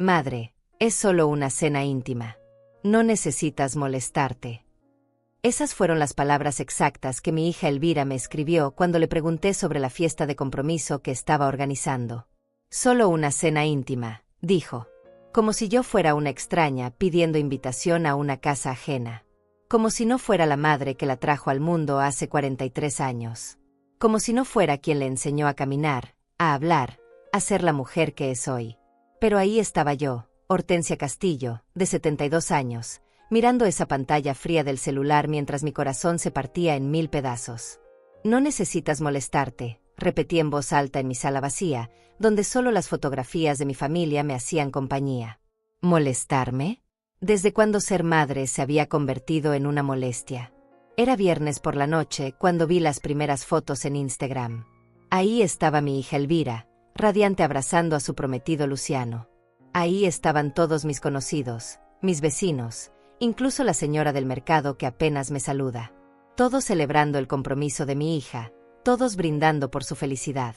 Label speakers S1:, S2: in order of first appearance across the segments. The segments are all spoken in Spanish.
S1: Madre, es solo una cena íntima. No necesitas molestarte. Esas fueron las palabras exactas que mi hija Elvira me escribió cuando le pregunté sobre la fiesta de compromiso que estaba organizando. Solo una cena íntima, dijo. Como si yo fuera una extraña pidiendo invitación a una casa ajena. Como si no fuera la madre que la trajo al mundo hace 43 años. Como si no fuera quien le enseñó a caminar, a hablar, a ser la mujer que es hoy. Pero ahí estaba yo, Hortensia Castillo, de 72 años, mirando esa pantalla fría del celular mientras mi corazón se partía en 1000 pedazos. No necesitas molestarte, repetí en voz alta en mi sala vacía, donde solo las fotografías de mi familia me hacían compañía. ¿Molestarme? ¿Desde cuándo ser madre se había convertido en una molestia? Era viernes por la noche cuando vi las primeras fotos en Instagram. Ahí estaba mi hija Elvira, radiante abrazando a su prometido Luciano. Ahí estaban todos mis conocidos, mis vecinos, incluso la señora del mercado que apenas me saluda. Todos celebrando el compromiso de mi hija, todos brindando por su felicidad.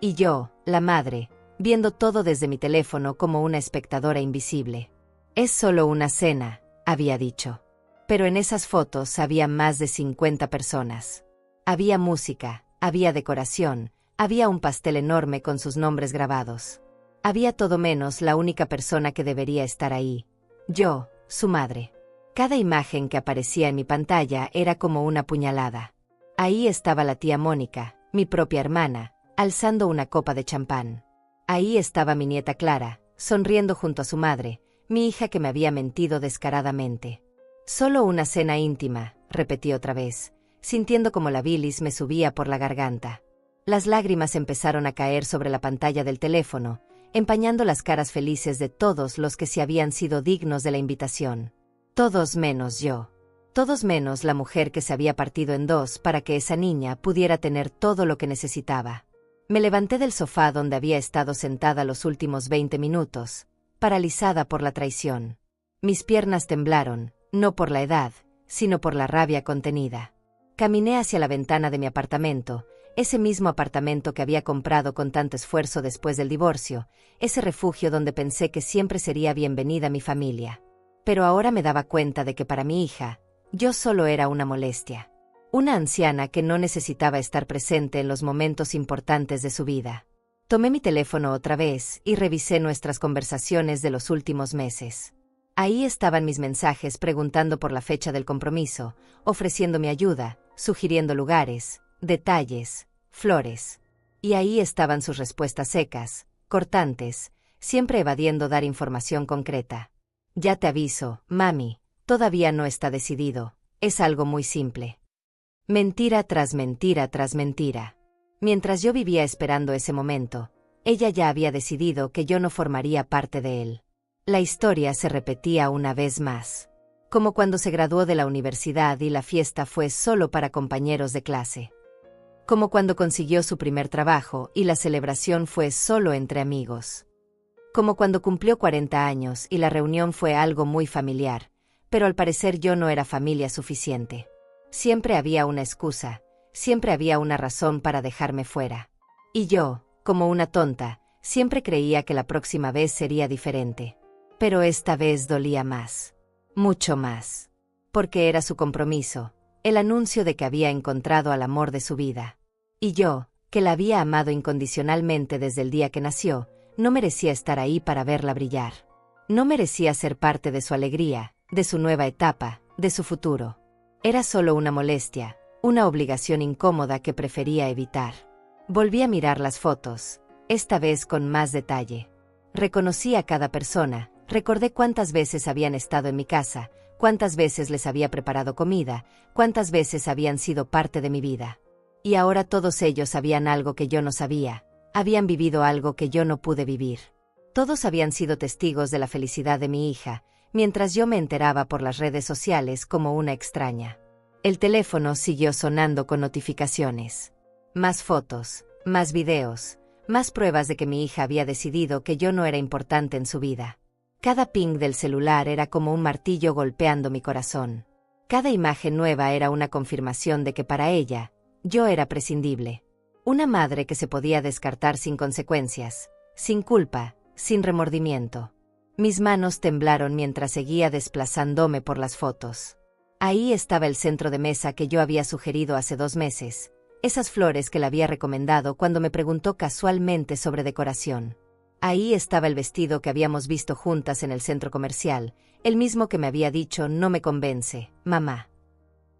S1: Y yo, la madre, viendo todo desde mi teléfono como una espectadora invisible. Es solo una cena, había dicho. Pero en esas fotos había más de 50 personas. Había música, había decoración, había un pastel enorme con sus nombres grabados. Había todo menos la única persona que debería estar ahí. Yo, su madre. Cada imagen que aparecía en mi pantalla era como una puñalada. Ahí estaba la tía Mónica, mi propia hermana, alzando una copa de champán. Ahí estaba mi nieta Clara, sonriendo junto a su madre, mi hija que me había mentido descaradamente. Solo una cena íntima, repetí otra vez, sintiendo como la bilis me subía por la garganta. Las lágrimas empezaron a caer sobre la pantalla del teléfono, empañando las caras felices de todos los que se habían sido dignos de la invitación. Todos menos yo. Todos menos la mujer que se había partido en dos para que esa niña pudiera tener todo lo que necesitaba. Me levanté del sofá donde había estado sentada los últimos 20 minutos, paralizada por la traición. Mis piernas temblaron, no por la edad, sino por la rabia contenida. Caminé hacia la ventana de mi apartamento, ese mismo apartamento que había comprado con tanto esfuerzo después del divorcio, ese refugio donde pensé que siempre sería bienvenida mi familia. Pero ahora me daba cuenta de que para mi hija, yo solo era una molestia. Una anciana que no necesitaba estar presente en los momentos importantes de su vida. Tomé mi teléfono otra vez y revisé nuestras conversaciones de los últimos meses. Ahí estaban mis mensajes preguntando por la fecha del compromiso, ofreciendo mi ayuda, sugiriendo lugares, detalles, flores. Y ahí estaban sus respuestas secas, cortantes, siempre evadiendo dar información concreta. Ya te aviso, mami, todavía no está decidido, es algo muy simple. Mentira tras mentira tras mentira. Mientras yo vivía esperando ese momento, ella ya había decidido que yo no formaría parte de él. La historia se repetía una vez más. Como cuando se graduó de la universidad y la fiesta fue solo para compañeros de clase. Como cuando consiguió su primer trabajo y la celebración fue solo entre amigos. Como cuando cumplió 40 años y la reunión fue algo muy familiar, pero al parecer yo no era familia suficiente. Siempre había una excusa, siempre había una razón para dejarme fuera. Y yo, como una tonta, siempre creía que la próxima vez sería diferente. Pero esta vez dolía más. Mucho más. Porque era su compromiso, el anuncio de que había encontrado al amor de su vida. Y yo, que la había amado incondicionalmente desde el día que nació, no merecía estar ahí para verla brillar. No merecía ser parte de su alegría, de su nueva etapa, de su futuro. Era solo una molestia, una obligación incómoda que prefería evitar. Volví a mirar las fotos, esta vez con más detalle. Reconocí a cada persona, recordé cuántas veces habían estado en mi casa, cuántas veces les había preparado comida, cuántas veces habían sido parte de mi vida. Y ahora todos ellos sabían algo que yo no sabía, habían vivido algo que yo no pude vivir. Todos habían sido testigos de la felicidad de mi hija, mientras yo me enteraba por las redes sociales como una extraña. El teléfono siguió sonando con notificaciones. Más fotos, más videos, más pruebas de que mi hija había decidido que yo no era importante en su vida. Cada ping del celular era como un martillo golpeando mi corazón. Cada imagen nueva era una confirmación de que para ella, yo era prescindible. Una madre que se podía descartar sin consecuencias, sin culpa, sin remordimiento. Mis manos temblaron mientras seguía desplazándome por las fotos. Ahí estaba el centro de mesa que yo había sugerido hace 2 meses, esas flores que le había recomendado cuando me preguntó casualmente sobre decoración. Ahí estaba el vestido que habíamos visto juntas en el centro comercial, el mismo que me había dicho no me convence, mamá.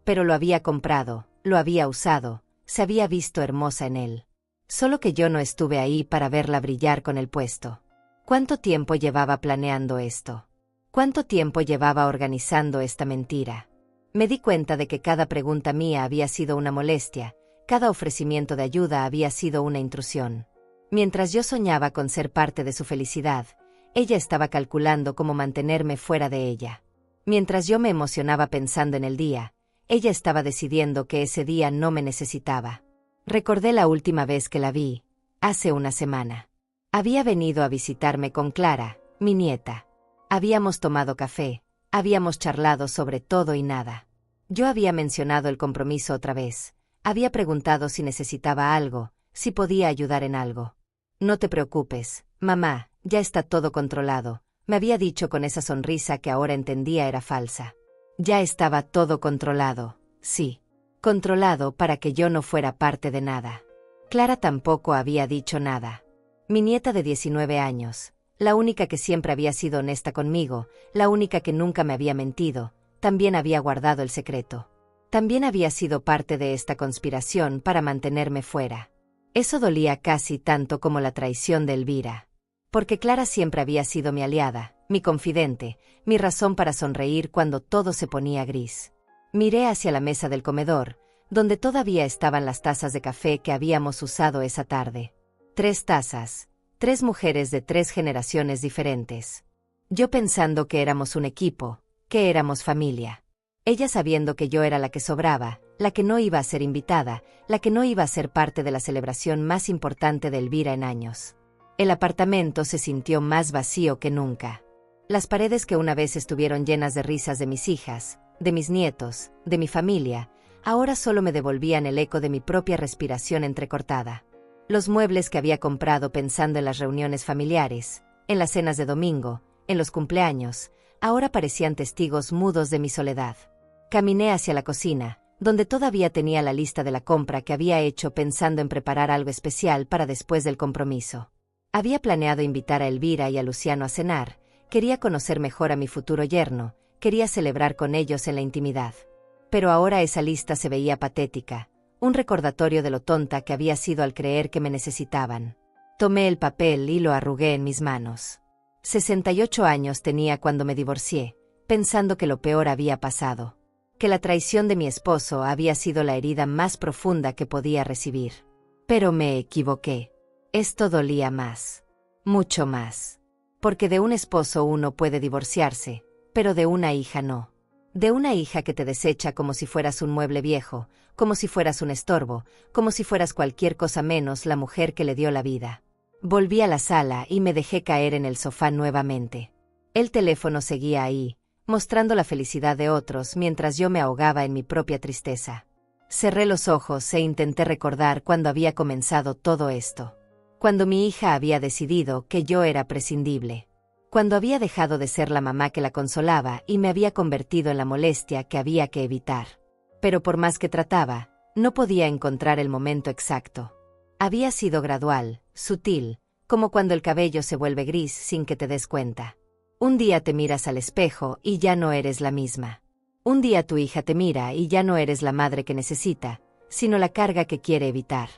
S1: Pero lo había comprado, lo había usado, se había visto hermosa en él. Solo que yo no estuve ahí para verla brillar con el puesto. ¿Cuánto tiempo llevaba planeando esto? ¿Cuánto tiempo llevaba organizando esta mentira? Me di cuenta de que cada pregunta mía había sido una molestia, cada ofrecimiento de ayuda había sido una intrusión. Mientras yo soñaba con ser parte de su felicidad, ella estaba calculando cómo mantenerme fuera de ella. Mientras yo me emocionaba pensando en el día, ella estaba decidiendo que ese día no me necesitaba. Recordé la última vez que la vi, hace una semana. Había venido a visitarme con Clara, mi nieta. Habíamos tomado café, habíamos charlado sobre todo y nada. Yo había mencionado el compromiso otra vez, había preguntado si necesitaba algo, si podía ayudar en algo. No te preocupes, mamá, ya está todo controlado, me había dicho con esa sonrisa que ahora entendía era falsa. Ya estaba todo controlado, sí. Controlado para que yo no fuera parte de nada. Clara tampoco había dicho nada. Mi nieta de 19 años, la única que siempre había sido honesta conmigo, la única que nunca me había mentido, también había guardado el secreto. También había sido parte de esta conspiración para mantenerme fuera. Eso dolía casi tanto como la traición de Elvira. Porque Clara siempre había sido mi aliada, mi confidente, mi razón para sonreír cuando todo se ponía gris. Miré hacia la mesa del comedor, donde todavía estaban las tazas de café que habíamos usado esa tarde. 3 tazas, 3 mujeres de 3 generaciones diferentes. Yo pensando que éramos un equipo, que éramos familia. Ella sabiendo que yo era la que sobraba, la que no iba a ser invitada, la que no iba a ser parte de la celebración más importante de Elvira en años. El apartamento se sintió más vacío que nunca. Las paredes que una vez estuvieron llenas de risas de mis hijas, de mis nietos, de mi familia, ahora solo me devolvían el eco de mi propia respiración entrecortada. Los muebles que había comprado pensando en las reuniones familiares, en las cenas de domingo, en los cumpleaños, ahora parecían testigos mudos de mi soledad. Caminé hacia la cocina, donde todavía tenía la lista de la compra que había hecho pensando en preparar algo especial para después del compromiso. Había planeado invitar a Elvira y a Luciano a cenar, quería conocer mejor a mi futuro yerno, quería celebrar con ellos en la intimidad. Pero ahora esa lista se veía patética, un recordatorio de lo tonta que había sido al creer que me necesitaban. Tomé el papel y lo arrugué en mis manos. 68 años tenía cuando me divorcié, pensando que lo peor había pasado. Que la traición de mi esposo había sido la herida más profunda que podía recibir. Pero me equivoqué. Esto dolía más. Mucho más. Porque de un esposo uno puede divorciarse, pero de una hija no. De una hija que te desecha como si fueras un mueble viejo, como si fueras un estorbo, como si fueras cualquier cosa menos la mujer que le dio la vida. Volví a la sala y me dejé caer en el sofá nuevamente. El teléfono seguía ahí, mostrando la felicidad de otros mientras yo me ahogaba en mi propia tristeza. Cerré los ojos e intenté recordar cuándo había comenzado todo esto. Cuando mi hija había decidido que yo era prescindible. Cuando había dejado de ser la mamá que la consolaba y me había convertido en la molestia que había que evitar. Pero por más que trataba, no podía encontrar el momento exacto. Había sido gradual, sutil, como cuando el cabello se vuelve gris sin que te des cuenta. Un día te miras al espejo y ya no eres la misma. Un día tu hija te mira y ya no eres la madre que necesita, sino la carga que quiere evitar.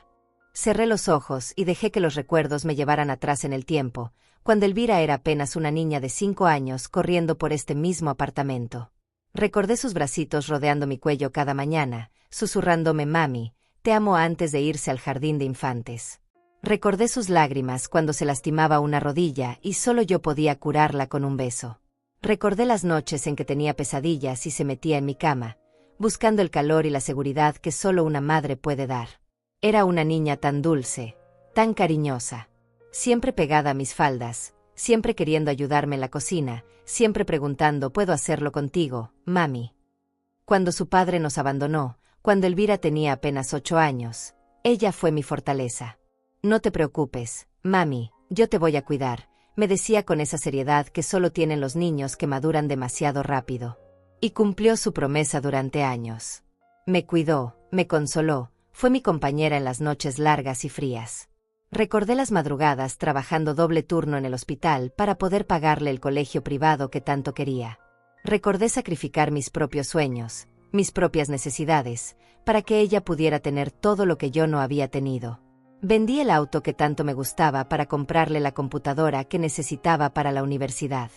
S1: Cerré los ojos y dejé que los recuerdos me llevaran atrás en el tiempo, cuando Elvira era apenas una niña de 5 años corriendo por este mismo apartamento. Recordé sus bracitos rodeando mi cuello cada mañana, susurrándome mami, te amo antes de irse al jardín de infantes. Recordé sus lágrimas cuando se lastimaba una rodilla y solo yo podía curarla con un beso. Recordé las noches en que tenía pesadillas y se metía en mi cama, buscando el calor y la seguridad que solo una madre puede dar. Era una niña tan dulce, tan cariñosa. Siempre pegada a mis faldas, siempre queriendo ayudarme en la cocina, siempre preguntando ¿puedo hacerlo contigo, mami? Cuando su padre nos abandonó, cuando Elvira tenía apenas 8 años, ella fue mi fortaleza. No te preocupes, mami, yo te voy a cuidar, me decía con esa seriedad que solo tienen los niños que maduran demasiado rápido. Y cumplió su promesa durante años. Me cuidó, me consoló, fue mi compañera en las noches largas y frías. Recordé las madrugadas trabajando doble turno en el hospital para poder pagarle el colegio privado que tanto quería. Recordé sacrificar mis propios sueños, mis propias necesidades, para que ella pudiera tener todo lo que yo no había tenido. Vendí el auto que tanto me gustaba para comprarle la computadora que necesitaba para la universidad.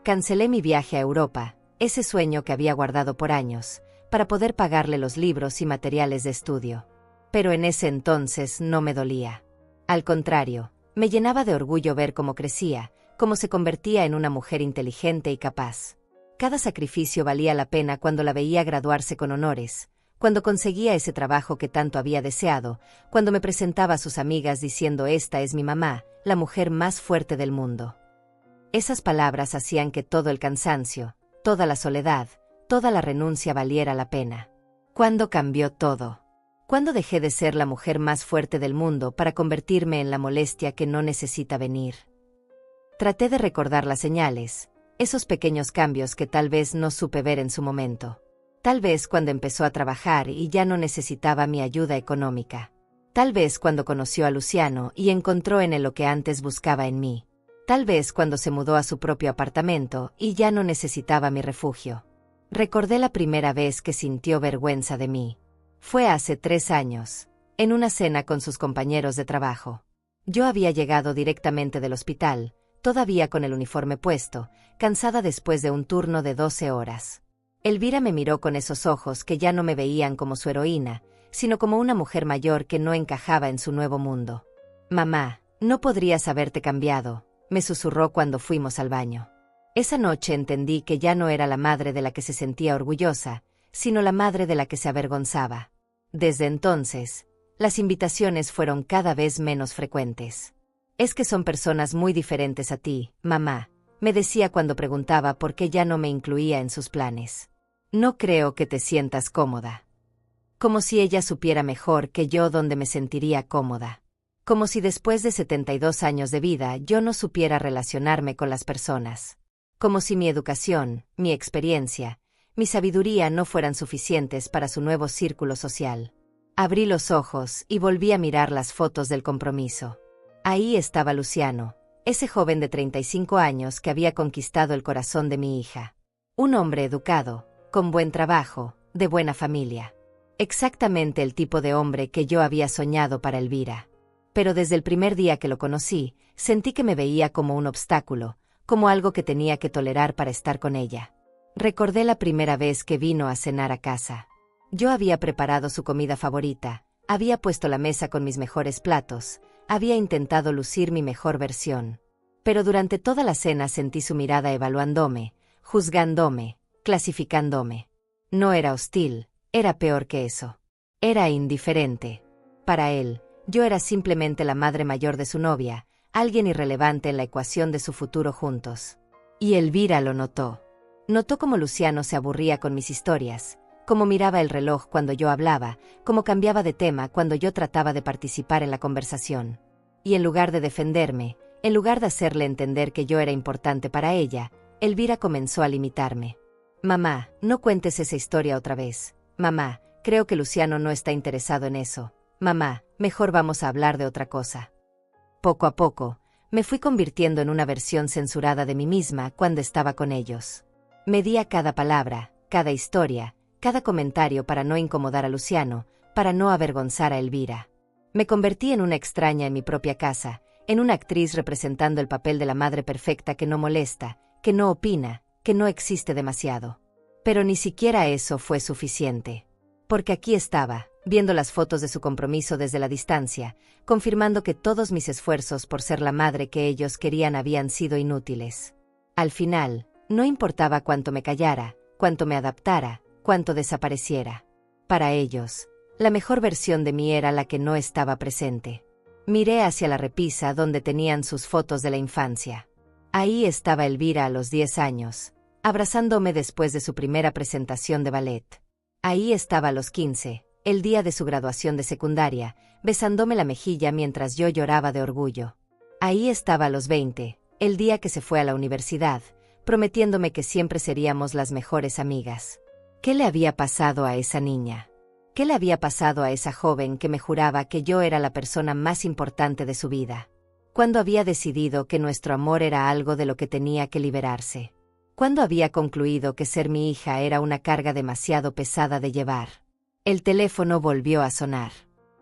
S1: Cancelé mi viaje a Europa, ese sueño que había guardado por años, para poder pagarle los libros y materiales de estudio. Pero en ese entonces no me dolía. Al contrario, me llenaba de orgullo ver cómo crecía, cómo se convertía en una mujer inteligente y capaz. Cada sacrificio valía la pena cuando la veía graduarse con honores, cuando conseguía ese trabajo que tanto había deseado, cuando me presentaba a sus amigas diciendo «Esta es mi mamá, la mujer más fuerte del mundo». Esas palabras hacían que todo el cansancio, toda la soledad, toda la renuncia valiera la pena. ¿Cuándo cambió todo? ¿Cuándo dejé de ser la mujer más fuerte del mundo para convertirme en la molestia que no necesita venir? Traté de recordar las señales, esos pequeños cambios que tal vez no supe ver en su momento. Tal vez cuando empezó a trabajar y ya no necesitaba mi ayuda económica. Tal vez cuando conoció a Luciano y encontró en él lo que antes buscaba en mí. Tal vez cuando se mudó a su propio apartamento y ya no necesitaba mi refugio. Recordé la primera vez que sintió vergüenza de mí. Fue hace 3 años, en una cena con sus compañeros de trabajo. Yo había llegado directamente del hospital, todavía con el uniforme puesto, cansada después de un turno de 12 horas. Elvira me miró con esos ojos que ya no me veían como su heroína, sino como una mujer mayor que no encajaba en su nuevo mundo. «Mamá, no podrías haberte cambiado», me susurró cuando fuimos al baño. Esa noche entendí que ya no era la madre de la que se sentía orgullosa, sino la madre de la que se avergonzaba. Desde entonces, las invitaciones fueron cada vez menos frecuentes. «Es que son personas muy diferentes a ti, mamá», me decía cuando preguntaba por qué ya no me incluía en sus planes. «No creo que te sientas cómoda». Como si ella supiera mejor que yo dónde me sentiría cómoda. Como si después de 72 años de vida yo no supiera relacionarme con las personas. Como si mi educación, mi experiencia, mi sabiduría no fueran suficientes para su nuevo círculo social. Abrí los ojos y volví a mirar las fotos del compromiso. Ahí estaba Luciano, ese joven de 35 años que había conquistado el corazón de mi hija. Un hombre educado, con buen trabajo, de buena familia. Exactamente el tipo de hombre que yo había soñado para Elvira. Pero desde el primer día que lo conocí, sentí que me veía como un obstáculo, como algo que tenía que tolerar para estar con ella. Recordé la primera vez que vino a cenar a casa. Yo había preparado su comida favorita, había puesto la mesa con mis mejores platos, había intentado lucir mi mejor versión. Pero durante toda la cena sentí su mirada evaluándome, juzgándome, clasificándome. No era hostil, era peor que eso. Era indiferente. Para él, yo era simplemente la madre mayor de su novia, alguien irrelevante en la ecuación de su futuro juntos. Y Elvira lo notó. Notó cómo Luciano se aburría con mis historias, cómo miraba el reloj cuando yo hablaba, cómo cambiaba de tema cuando yo trataba de participar en la conversación. Y en lugar de defenderme, en lugar de hacerle entender que yo era importante para ella, Elvira comenzó a limitarme. «Mamá, no cuentes esa historia otra vez. Mamá, creo que Luciano no está interesado en eso. Mamá, mejor vamos a hablar de otra cosa». Poco a poco, me fui convirtiendo en una versión censurada de mí misma cuando estaba con ellos. Medía cada palabra, cada historia, cada comentario para no incomodar a Luciano, para no avergonzar a Elvira. Me convertí en una extraña en mi propia casa, en una actriz representando el papel de la madre perfecta que no molesta, que no opina, que no existe demasiado. Pero ni siquiera eso fue suficiente. Porque aquí estaba, viendo las fotos de su compromiso desde la distancia, confirmando que todos mis esfuerzos por ser la madre que ellos querían habían sido inútiles. Al final, no importaba cuánto me callara, cuánto me adaptara, cuánto desapareciera. Para ellos, la mejor versión de mí era la que no estaba presente. Miré hacia la repisa donde tenían sus fotos de la infancia. Ahí estaba Elvira a los 10 años, abrazándome después de su primera presentación de ballet. Ahí estaba a los 15, el día de su graduación de secundaria, besándome la mejilla mientras yo lloraba de orgullo. Ahí estaba a los 20, el día que se fue a la universidad, prometiéndome que siempre seríamos las mejores amigas. ¿Qué le había pasado a esa niña? ¿Qué le había pasado a esa joven que me juraba que yo era la persona más importante de su vida? ¿Cuándo había decidido que nuestro amor era algo de lo que tenía que liberarse? ¿Cuándo había concluido que ser mi hija era una carga demasiado pesada de llevar? El teléfono volvió a sonar.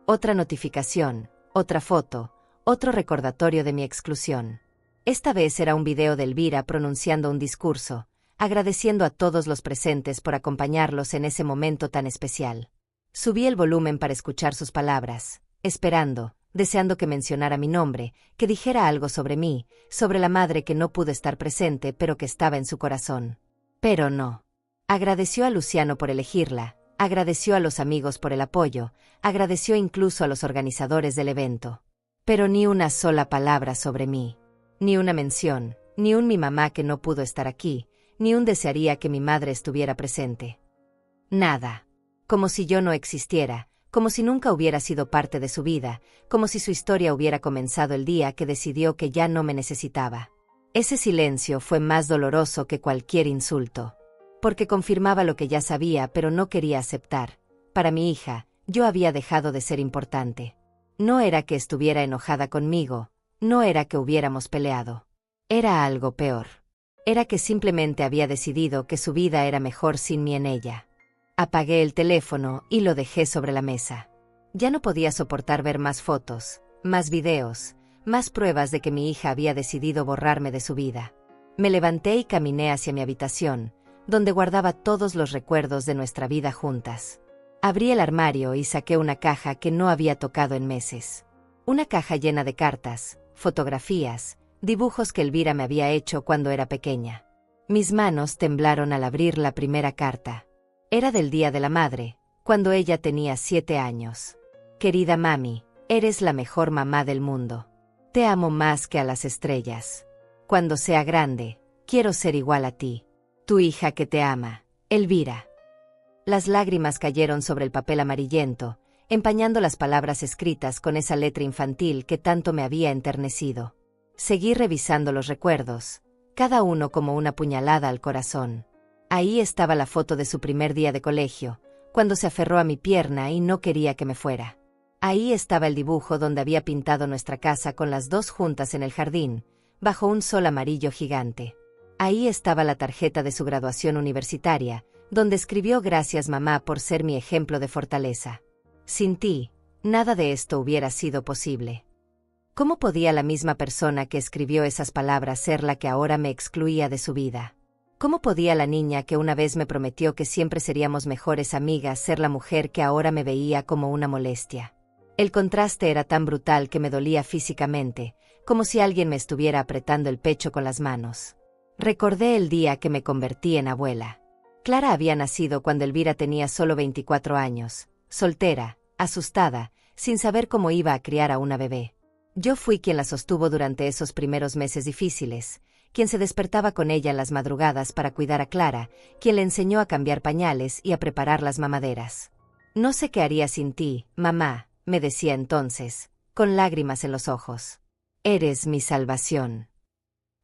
S1: Otra notificación, otra foto, otro recordatorio de mi exclusión. Esta vez era un video de Elvira pronunciando un discurso, agradeciendo a todos los presentes por acompañarlos en ese momento tan especial. Subí el volumen para escuchar sus palabras, esperando, deseando que mencionara mi nombre, que dijera algo sobre mí, sobre la madre que no pudo estar presente pero que estaba en su corazón. Pero no. Agradeció a Luciano por elegirla, agradeció a los amigos por el apoyo, agradeció incluso a los organizadores del evento. Pero ni una sola palabra sobre mí. Ni una mención, ni un mi mamá que no pudo estar aquí, ni un desearía que mi madre estuviera presente. Nada. Como si yo no existiera, como si nunca hubiera sido parte de su vida, como si su historia hubiera comenzado el día que decidió que ya no me necesitaba. Ese silencio fue más doloroso que cualquier insulto. Porque confirmaba lo que ya sabía pero no quería aceptar. Para mi hija, yo había dejado de ser importante. No era que estuviera enojada conmigo, no era que hubiéramos peleado. Era algo peor. Era que simplemente había decidido que su vida era mejor sin mí en ella. Apagué el teléfono y lo dejé sobre la mesa. Ya no podía soportar ver más fotos, más videos, más pruebas de que mi hija había decidido borrarme de su vida. Me levanté y caminé hacia mi habitación, donde guardaba todos los recuerdos de nuestra vida juntas. Abrí el armario y saqué una caja que no había tocado en meses. Una caja llena de cartas, fotografías, dibujos que Elvira me había hecho cuando era pequeña. Mis manos temblaron al abrir la primera carta. Era del Día de la Madre, cuando ella tenía 7 años. Querida mami, eres la mejor mamá del mundo. Te amo más que a las estrellas. Cuando sea grande, quiero ser igual a ti. Tu hija que te ama, Elvira. Las lágrimas cayeron sobre el papel amarillento, empañando las palabras escritas con esa letra infantil que tanto me había enternecido. Seguí revisando los recuerdos, cada uno como una puñalada al corazón. Ahí estaba la foto de su primer día de colegio, cuando se aferró a mi pierna y no quería que me fuera. Ahí estaba el dibujo donde había pintado nuestra casa con las dos juntas en el jardín, bajo un sol amarillo gigante. Ahí estaba la tarjeta de su graduación universitaria, donde escribió gracias mamá por ser mi ejemplo de fortaleza. Sin ti, nada de esto hubiera sido posible. ¿Cómo podía la misma persona que escribió esas palabras ser la que ahora me excluía de su vida? ¿Cómo podía la niña que una vez me prometió que siempre seríamos mejores amigas ser la mujer que ahora me veía como una molestia? El contraste era tan brutal que me dolía físicamente, como si alguien me estuviera apretando el pecho con las manos. Recordé el día que me convertí en abuela. Clara había nacido cuando Elvira tenía solo 24 años, soltera, asustada, sin saber cómo iba a criar a una bebé. Yo fui quien la sostuvo durante esos primeros meses difíciles, quien se despertaba con ella en las madrugadas para cuidar a Clara, quien le enseñó a cambiar pañales y a preparar las mamaderas. No sé qué haría sin ti, mamá, me decía entonces, con lágrimas en los ojos. Eres mi salvación.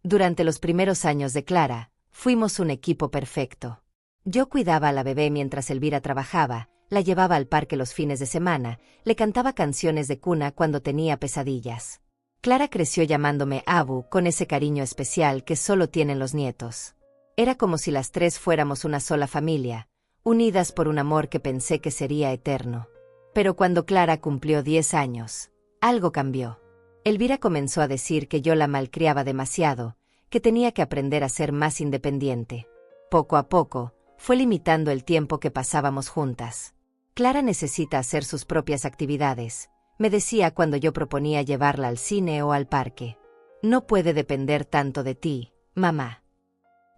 S1: Durante los primeros años de Clara, fuimos un equipo perfecto. Yo cuidaba a la bebé mientras Elvira trabajaba, la llevaba al parque los fines de semana, le cantaba canciones de cuna cuando tenía pesadillas. Clara creció llamándome Abu con ese cariño especial que solo tienen los nietos. Era como si las tres fuéramos una sola familia, unidas por un amor que pensé que sería eterno. Pero cuando Clara cumplió 10 años, algo cambió. Elvira comenzó a decir que yo la malcriaba demasiado, que tenía que aprender a ser más independiente. Poco a poco, fue limitando el tiempo que pasábamos juntas. Clara necesita hacer sus propias actividades, me decía cuando yo proponía llevarla al cine o al parque. No puede depender tanto de ti, mamá.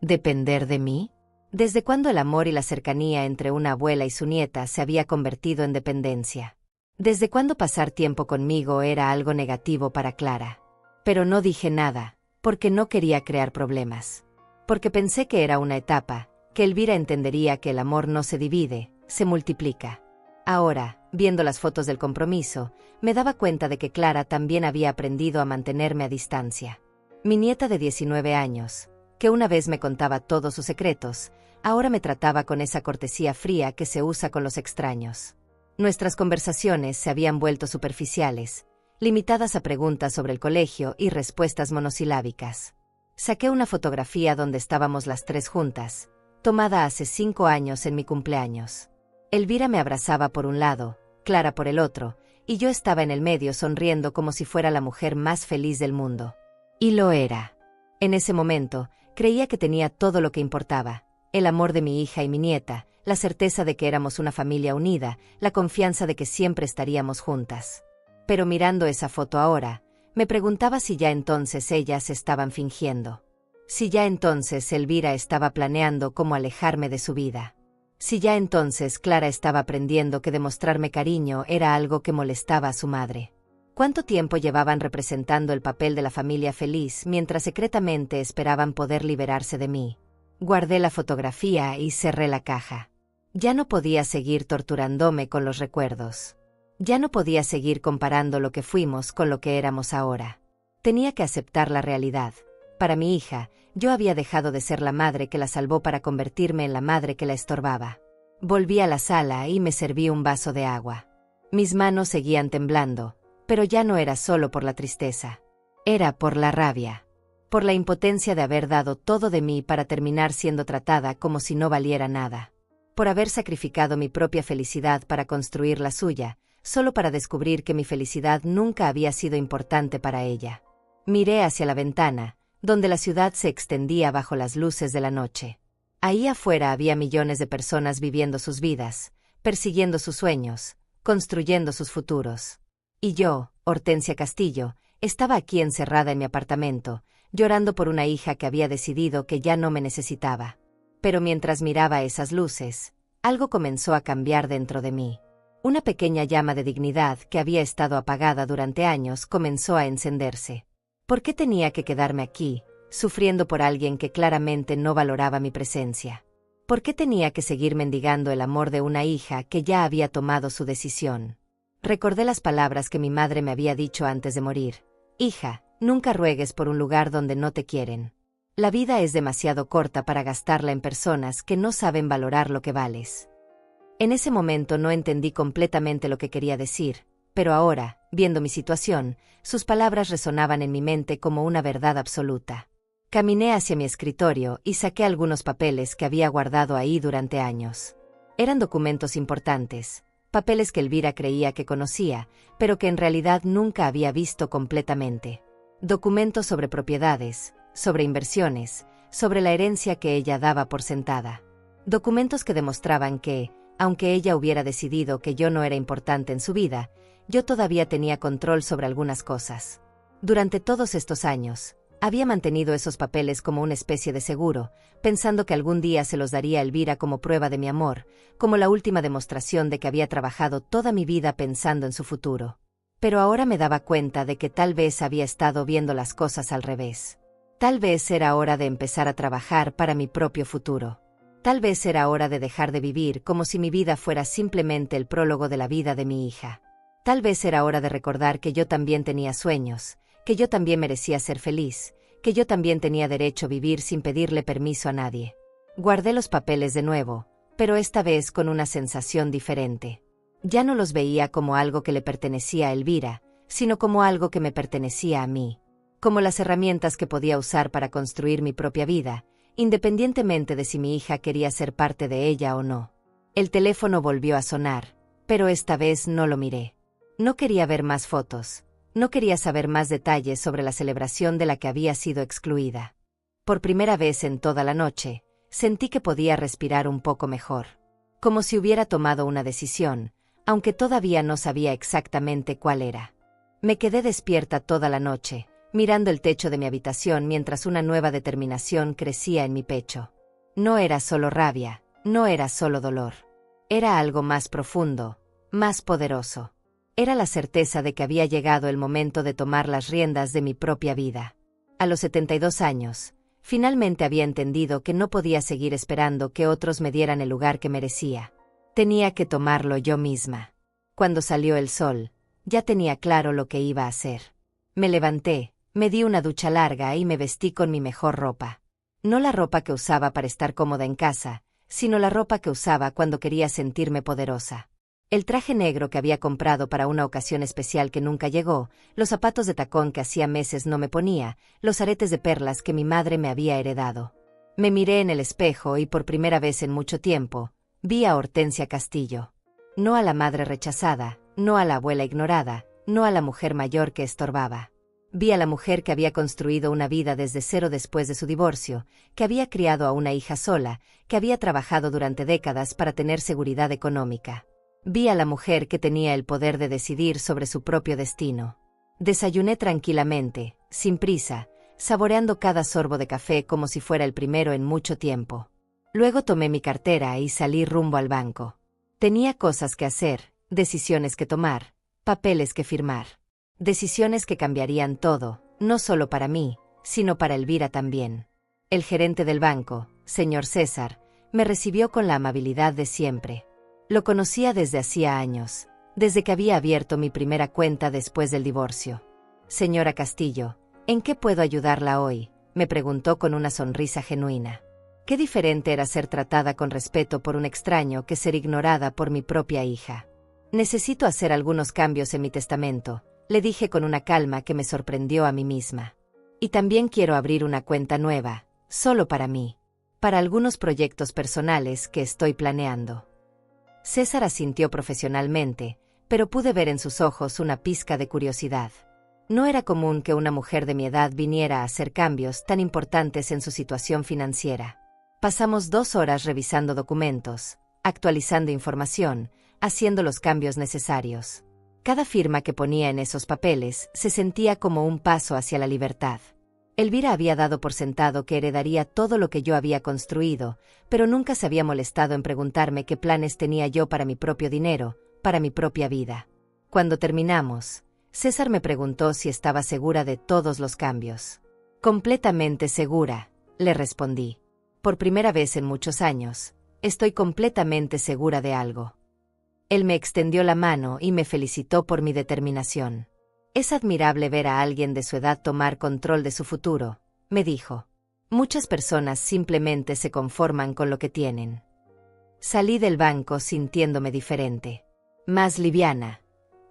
S1: ¿Depender de mí? ¿Desde cuándo el amor y la cercanía entre una abuela y su nieta se había convertido en dependencia? ¿Desde cuándo pasar tiempo conmigo era algo negativo para Clara? Pero no dije nada, porque no quería crear problemas. Porque pensé que era una etapa, que Elvira entendería que el amor no se divide, se multiplica. Ahora, viendo las fotos del compromiso, me daba cuenta de que Clara también había aprendido a mantenerme a distancia. Mi nieta de 19 años, que una vez me contaba todos sus secretos, ahora me trataba con esa cortesía fría que se usa con los extraños. Nuestras conversaciones se habían vuelto superficiales, limitadas a preguntas sobre el colegio y respuestas monosilábicas. Saqué una fotografía donde estábamos las tres juntas, tomada hace 5 años en mi cumpleaños. Elvira me abrazaba por un lado, Clara por el otro, y yo estaba en el medio sonriendo como si fuera la mujer más feliz del mundo. Y lo era. En ese momento, creía que tenía todo lo que importaba: el amor de mi hija y mi nieta, la certeza de que éramos una familia unida, la confianza de que siempre estaríamos juntas. Pero mirando esa foto ahora, me preguntaba si ya entonces ellas estaban fingiendo. Si ya entonces Elvira estaba planeando cómo alejarme de su vida. Si ya entonces Clara estaba aprendiendo que demostrarme cariño era algo que molestaba a su madre. ¿Cuánto tiempo llevaban representando el papel de la familia feliz mientras secretamente esperaban poder liberarse de mí? Guardé la fotografía y cerré la caja. Ya no podía seguir torturándome con los recuerdos. Ya no podía seguir comparando lo que fuimos con lo que éramos ahora. Tenía que aceptar la realidad. Para mi hija, yo había dejado de ser la madre que la salvó para convertirme en la madre que la estorbaba. Volví a la sala y me serví un vaso de agua. Mis manos seguían temblando, pero ya no era solo por la tristeza. Era por la rabia. Por la impotencia de haber dado todo de mí para terminar siendo tratada como si no valiera nada. Por haber sacrificado mi propia felicidad para construir la suya, solo para descubrir que mi felicidad nunca había sido importante para ella. Miré hacia la ventana, donde la ciudad se extendía bajo las luces de la noche. Ahí afuera había millones de personas viviendo sus vidas, persiguiendo sus sueños, construyendo sus futuros. Y yo, Hortensia Castillo, estaba aquí encerrada en mi apartamento, llorando por una hija que había decidido que ya no me necesitaba. Pero mientras miraba esas luces, algo comenzó a cambiar dentro de mí. Una pequeña llama de dignidad que había estado apagada durante años comenzó a encenderse. ¿Por qué tenía que quedarme aquí, sufriendo por alguien que claramente no valoraba mi presencia? ¿Por qué tenía que seguir mendigando el amor de una hija que ya había tomado su decisión? Recordé las palabras que mi madre me había dicho antes de morir. Hija, nunca ruegues por un lugar donde no te quieren. La vida es demasiado corta para gastarla en personas que no saben valorar lo que vales. En ese momento no entendí completamente lo que quería decir, pero ahora, viendo mi situación, sus palabras resonaban en mi mente como una verdad absoluta. Caminé hacia mi escritorio y saqué algunos papeles que había guardado ahí durante años. Eran documentos importantes, papeles que Elvira creía que conocía, pero que en realidad nunca había visto completamente. Documentos sobre propiedades, sobre inversiones, sobre la herencia que ella daba por sentada. Documentos que demostraban que, aunque ella hubiera decidido que yo no era importante en su vida, yo todavía tenía control sobre algunas cosas. Durante todos estos años, había mantenido esos papeles como una especie de seguro, pensando que algún día se los daría a Elvira como prueba de mi amor, como la última demostración de que había trabajado toda mi vida pensando en su futuro. Pero ahora me daba cuenta de que tal vez había estado viendo las cosas al revés. Tal vez era hora de empezar a trabajar para mi propio futuro. Tal vez era hora de dejar de vivir como si mi vida fuera simplemente el prólogo de la vida de mi hija. Tal vez era hora de recordar que yo también tenía sueños, que yo también merecía ser feliz, que yo también tenía derecho a vivir sin pedirle permiso a nadie. Guardé los papeles de nuevo, pero esta vez con una sensación diferente. Ya no los veía como algo que le pertenecía a Elvira, sino como algo que me pertenecía a mí. Como las herramientas que podía usar para construir mi propia vida, independientemente de si mi hija quería ser parte de ella o no. El teléfono volvió a sonar, pero esta vez no lo miré. No quería ver más fotos. No quería saber más detalles sobre la celebración de la que había sido excluida. Por primera vez en toda la noche, sentí que podía respirar un poco mejor. Como si hubiera tomado una decisión, aunque todavía no sabía exactamente cuál era. Me quedé despierta toda la noche, mirando el techo de mi habitación mientras una nueva determinación crecía en mi pecho. No era solo rabia, no era solo dolor. Era algo más profundo, más poderoso. Era la certeza de que había llegado el momento de tomar las riendas de mi propia vida. A los 72 años, finalmente había entendido que no podía seguir esperando que otros me dieran el lugar que merecía. Tenía que tomarlo yo misma. Cuando salió el sol, ya tenía claro lo que iba a hacer. Me levanté, Me di una ducha larga y me vestí con mi mejor ropa. No la ropa que usaba para estar cómoda en casa, sino la ropa que usaba cuando quería sentirme poderosa. El traje negro que había comprado para una ocasión especial que nunca llegó, los zapatos de tacón que hacía meses no me ponía, los aretes de perlas que mi madre me había heredado. Me miré en el espejo y por primera vez en mucho tiempo, vi a Hortensia Castillo. No a la madre rechazada, no a la abuela ignorada, no a la mujer mayor que estorbaba. Vi a la mujer que había construido una vida desde cero después de su divorcio, que había criado a una hija sola, que había trabajado durante décadas para tener seguridad económica. Vi a la mujer que tenía el poder de decidir sobre su propio destino. Desayuné tranquilamente, sin prisa, saboreando cada sorbo de café como si fuera el primero en mucho tiempo. Luego tomé mi cartera y salí rumbo al banco. Tenía cosas que hacer, decisiones que tomar, papeles que firmar. Decisiones que cambiarían todo, no solo para mí, sino para Elvira también. El gerente del banco, señor César, me recibió con la amabilidad de siempre. Lo conocía desde hacía años, desde que había abierto mi primera cuenta después del divorcio. Señora Castillo, ¿en qué puedo ayudarla hoy?, me preguntó con una sonrisa genuina. Qué diferente era ser tratada con respeto por un extraño que ser ignorada por mi propia hija. Necesito hacer algunos cambios en mi testamento, le dije con una calma que me sorprendió a mí misma. Y también quiero abrir una cuenta nueva, solo para mí, para algunos proyectos personales que estoy planeando. César asintió profesionalmente, pero pude ver en sus ojos una pizca de curiosidad. No era común que una mujer de mi edad viniera a hacer cambios tan importantes en su situación financiera. Pasamos 2 horas revisando documentos, actualizando información, haciendo los cambios necesarios. Cada firma que ponía en esos papeles se sentía como un paso hacia la libertad. Elvira había dado por sentado que heredaría todo lo que yo había construido, pero nunca se había molestado en preguntarme qué planes tenía yo para mi propio dinero, para mi propia vida. Cuando terminamos, César me preguntó si estaba segura de todos los cambios. Completamente segura, le respondí. Por primera vez en muchos años, estoy completamente segura de algo. Él me extendió la mano y me felicitó por mi determinación. Es admirable ver a alguien de su edad tomar control de su futuro, me dijo. Muchas personas simplemente se conforman con lo que tienen. Salí del banco sintiéndome diferente. Más liviana,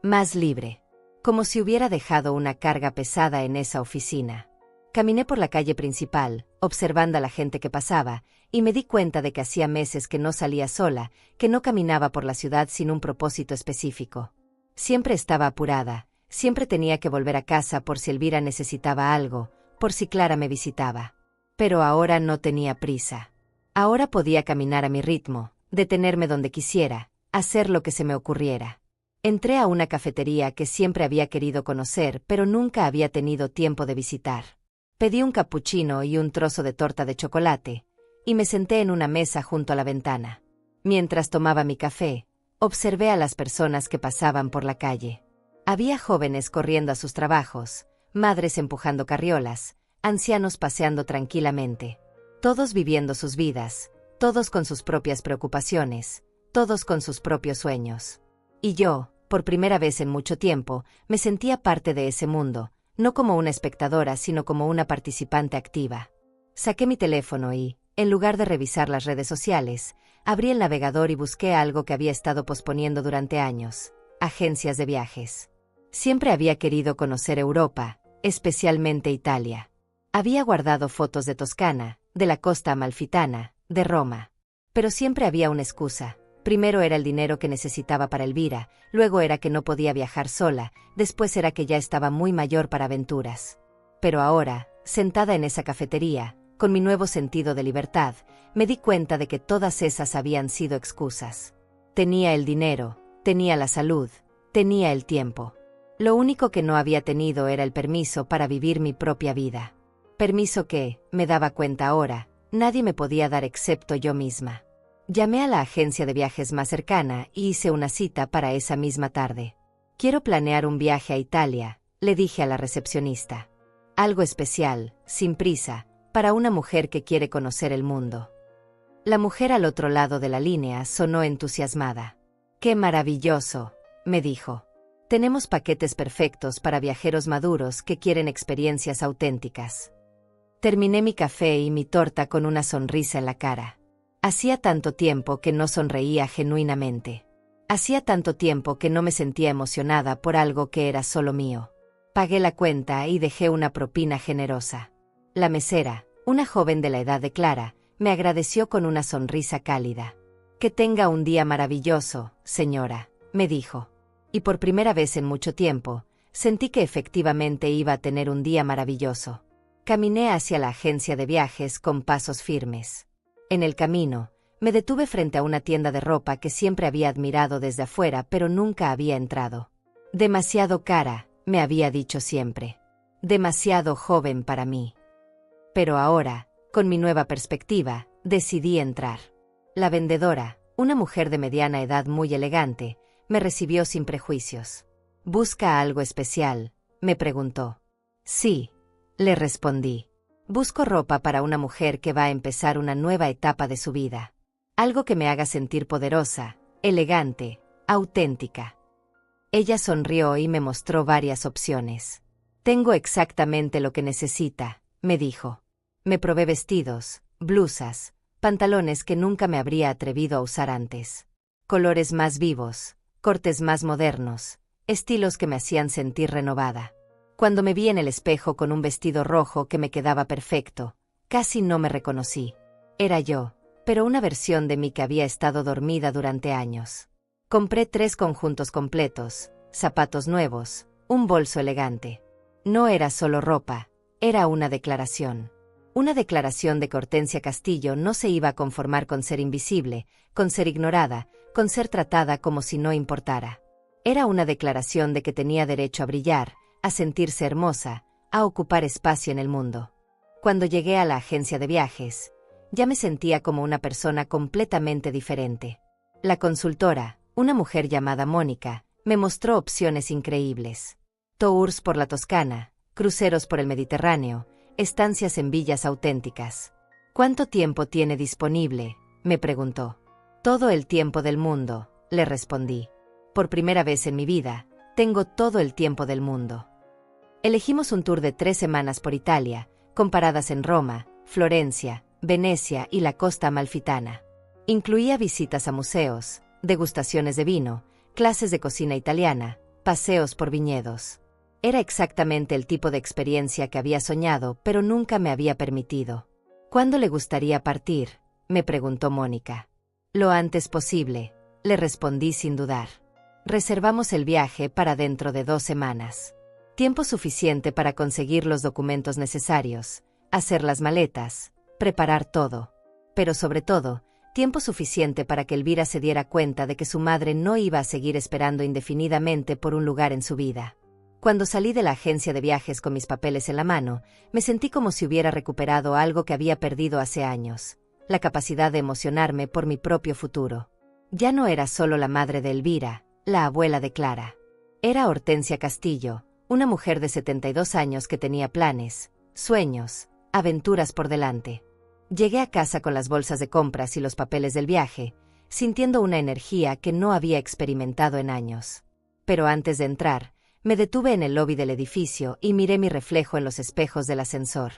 S1: más libre. Como si hubiera dejado una carga pesada en esa oficina. Caminé por la calle principal, observando a la gente que pasaba, y me di cuenta de que hacía meses que no salía sola, que no caminaba por la ciudad sin un propósito específico. Siempre estaba apurada, siempre tenía que volver a casa por si Elvira necesitaba algo, por si Clara me visitaba. Pero ahora no tenía prisa. Ahora podía caminar a mi ritmo, detenerme donde quisiera, hacer lo que se me ocurriera. Entré a una cafetería que siempre había querido conocer, pero nunca había tenido tiempo de visitar. Pedí un cappuccino y un trozo de torta de chocolate, y me senté en una mesa junto a la ventana. Mientras tomaba mi café, observé a las personas que pasaban por la calle. Había jóvenes corriendo a sus trabajos, madres empujando carriolas, ancianos paseando tranquilamente. Todos viviendo sus vidas, todos con sus propias preocupaciones, todos con sus propios sueños. Y yo, por primera vez en mucho tiempo, me sentía parte de ese mundo, no como una espectadora sino como una participante activa. Saqué mi teléfono y, en lugar de revisar las redes sociales, abrí el navegador y busqué algo que había estado posponiendo durante años: agencias de viajes. Siempre había querido conocer Europa, especialmente Italia. Había guardado fotos de Toscana, de la costa amalfitana, de Roma. Pero siempre había una excusa. Primero era el dinero que necesitaba para Elvira, luego era que no podía viajar sola, después era que ya estaba muy mayor para aventuras. Pero ahora, sentada en esa cafetería, con mi nuevo sentido de libertad, me di cuenta de que todas esas habían sido excusas. Tenía el dinero, tenía la salud, tenía el tiempo. Lo único que no había tenido era el permiso para vivir mi propia vida. Permiso que, me daba cuenta ahora, nadie me podía dar excepto yo misma. Llamé a la agencia de viajes más cercana y hice una cita para esa misma tarde. Quiero planear un viaje a Italia, le dije a la recepcionista. Algo especial, sin prisa, para una mujer que quiere conocer el mundo. La mujer al otro lado de la línea sonó entusiasmada. ¡Qué maravilloso!, me dijo. Tenemos paquetes perfectos para viajeros maduros que quieren experiencias auténticas. Terminé mi café y mi torta con una sonrisa en la cara. Hacía tanto tiempo que no sonreía genuinamente. Hacía tanto tiempo que no me sentía emocionada por algo que era solo mío. Pagué la cuenta y dejé una propina generosa. La mesera, una joven de la edad de Clara, me agradeció con una sonrisa cálida. «Que tenga un día maravilloso, señora», me dijo. Y por primera vez en mucho tiempo, sentí que efectivamente iba a tener un día maravilloso. Caminé hacia la agencia de viajes con pasos firmes. En el camino, me detuve frente a una tienda de ropa que siempre había admirado desde afuera pero nunca había entrado. Demasiado cara, me había dicho siempre. Demasiado joven para mí. Pero ahora, con mi nueva perspectiva, decidí entrar. La vendedora, una mujer de mediana edad muy elegante, me recibió sin prejuicios. «¿Busca algo especial?», me preguntó. «Sí», le respondí. «Busco ropa para una mujer que va a empezar una nueva etapa de su vida. Algo que me haga sentir poderosa, elegante, auténtica». Ella sonrió y me mostró varias opciones. «Tengo exactamente lo que necesita», me dijo. Me probé vestidos, blusas, pantalones que nunca me habría atrevido a usar antes. Colores más vivos, cortes más modernos, estilos que me hacían sentir renovada. Cuando me vi en el espejo con un vestido rojo que me quedaba perfecto, casi no me reconocí. Era yo, pero una versión de mí que había estado dormida durante años. Compré 3 conjuntos completos, zapatos nuevos, un bolso elegante. No era solo ropa, era una declaración. Una declaración de que Hortensia Castillo no se iba a conformar con ser invisible, con ser ignorada, con ser tratada como si no importara. Era una declaración de que tenía derecho a brillar, a sentirse hermosa, a ocupar espacio en el mundo. Cuando llegué a la agencia de viajes, ya me sentía como una persona completamente diferente. La consultora, una mujer llamada Mónica, me mostró opciones increíbles. Tours por la Toscana, cruceros por el Mediterráneo, estancias en villas auténticas. «¿Cuánto tiempo tiene disponible?», me preguntó. «Todo el tiempo del mundo», le respondí. «Por primera vez en mi vida, tengo todo el tiempo del mundo». Elegimos un tour de 3 semanas por Italia, con paradas en Roma, Florencia, Venecia y la costa amalfitana. Incluía visitas a museos, degustaciones de vino, clases de cocina italiana, paseos por viñedos. Era exactamente el tipo de experiencia que había soñado, pero nunca me había permitido. «¿Cuándo le gustaría partir?», me preguntó Mónica. «Lo antes posible», le respondí sin dudar. Reservamos el viaje para dentro de 2 semanas. Tiempo suficiente para conseguir los documentos necesarios, hacer las maletas, preparar todo. Pero sobre todo, tiempo suficiente para que Elvira se diera cuenta de que su madre no iba a seguir esperando indefinidamente por un lugar en su vida. Cuando salí de la agencia de viajes con mis papeles en la mano, me sentí como si hubiera recuperado algo que había perdido hace años, la capacidad de emocionarme por mi propio futuro. Ya no era solo la madre de Elvira, la abuela de Clara. Era Hortensia Castillo, una mujer de 72 años que tenía planes, sueños, aventuras por delante. Llegué a casa con las bolsas de compras y los papeles del viaje, sintiendo una energía que no había experimentado en años. Pero antes de entrar, me detuve en el lobby del edificio y miré mi reflejo en los espejos del ascensor.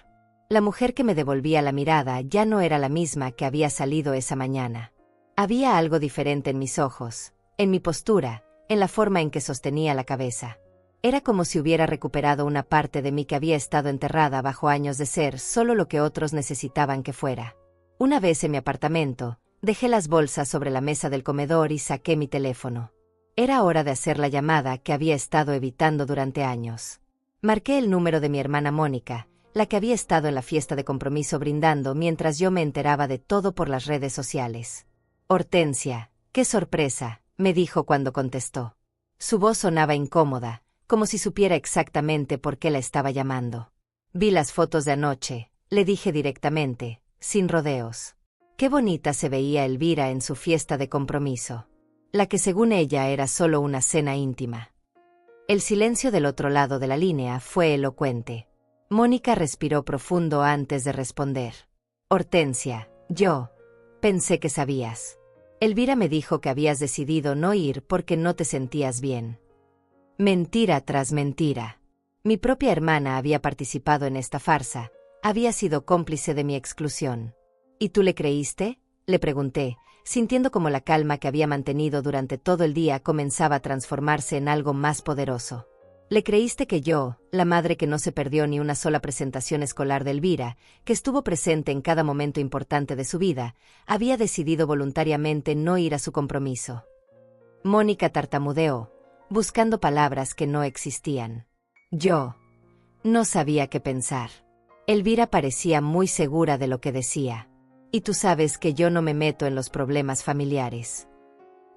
S1: La mujer que me devolvía la mirada ya no era la misma que había salido esa mañana. Había algo diferente en mis ojos, en mi postura, en la forma en que sostenía la cabeza. Era como si hubiera recuperado una parte de mí que había estado enterrada bajo años de ser solo lo que otros necesitaban que fuera. Una vez en mi apartamento, dejé las bolsas sobre la mesa del comedor y saqué mi teléfono. Era hora de hacer la llamada que había estado evitando durante años. Marqué el número de mi hermana Mónica, la que había estado en la fiesta de compromiso brindando mientras yo me enteraba de todo por las redes sociales. «Hortensia, qué sorpresa», me dijo cuando contestó. Su voz sonaba incómoda, como si supiera exactamente por qué la estaba llamando. «Vi las fotos de anoche», le dije directamente, sin rodeos. Qué bonita se veía Elvira en su fiesta de compromiso. La que según ella era solo una cena íntima. El silencio del otro lado de la línea fue elocuente. Mónica respiró profundo antes de responder. «Hortensia, yo pensé que sabías. Elvira me dijo que habías decidido no ir porque no te sentías bien». Mentira tras mentira. Mi propia hermana había participado en esta farsa, había sido cómplice de mi exclusión. ¿Y tú le creíste?, le pregunté, sintiendo como la calma que había mantenido durante todo el día comenzaba a transformarse en algo más poderoso. ¿Le creíste que yo, la madre que no se perdió ni una sola presentación escolar de Elvira, que estuvo presente en cada momento importante de su vida, había decidido voluntariamente no ir a su compromiso? Mónica tartamudeó, buscando palabras que no existían. Yo no sabía qué pensar. Elvira parecía muy segura de lo que decía. Y tú sabes que yo no me meto en los problemas familiares.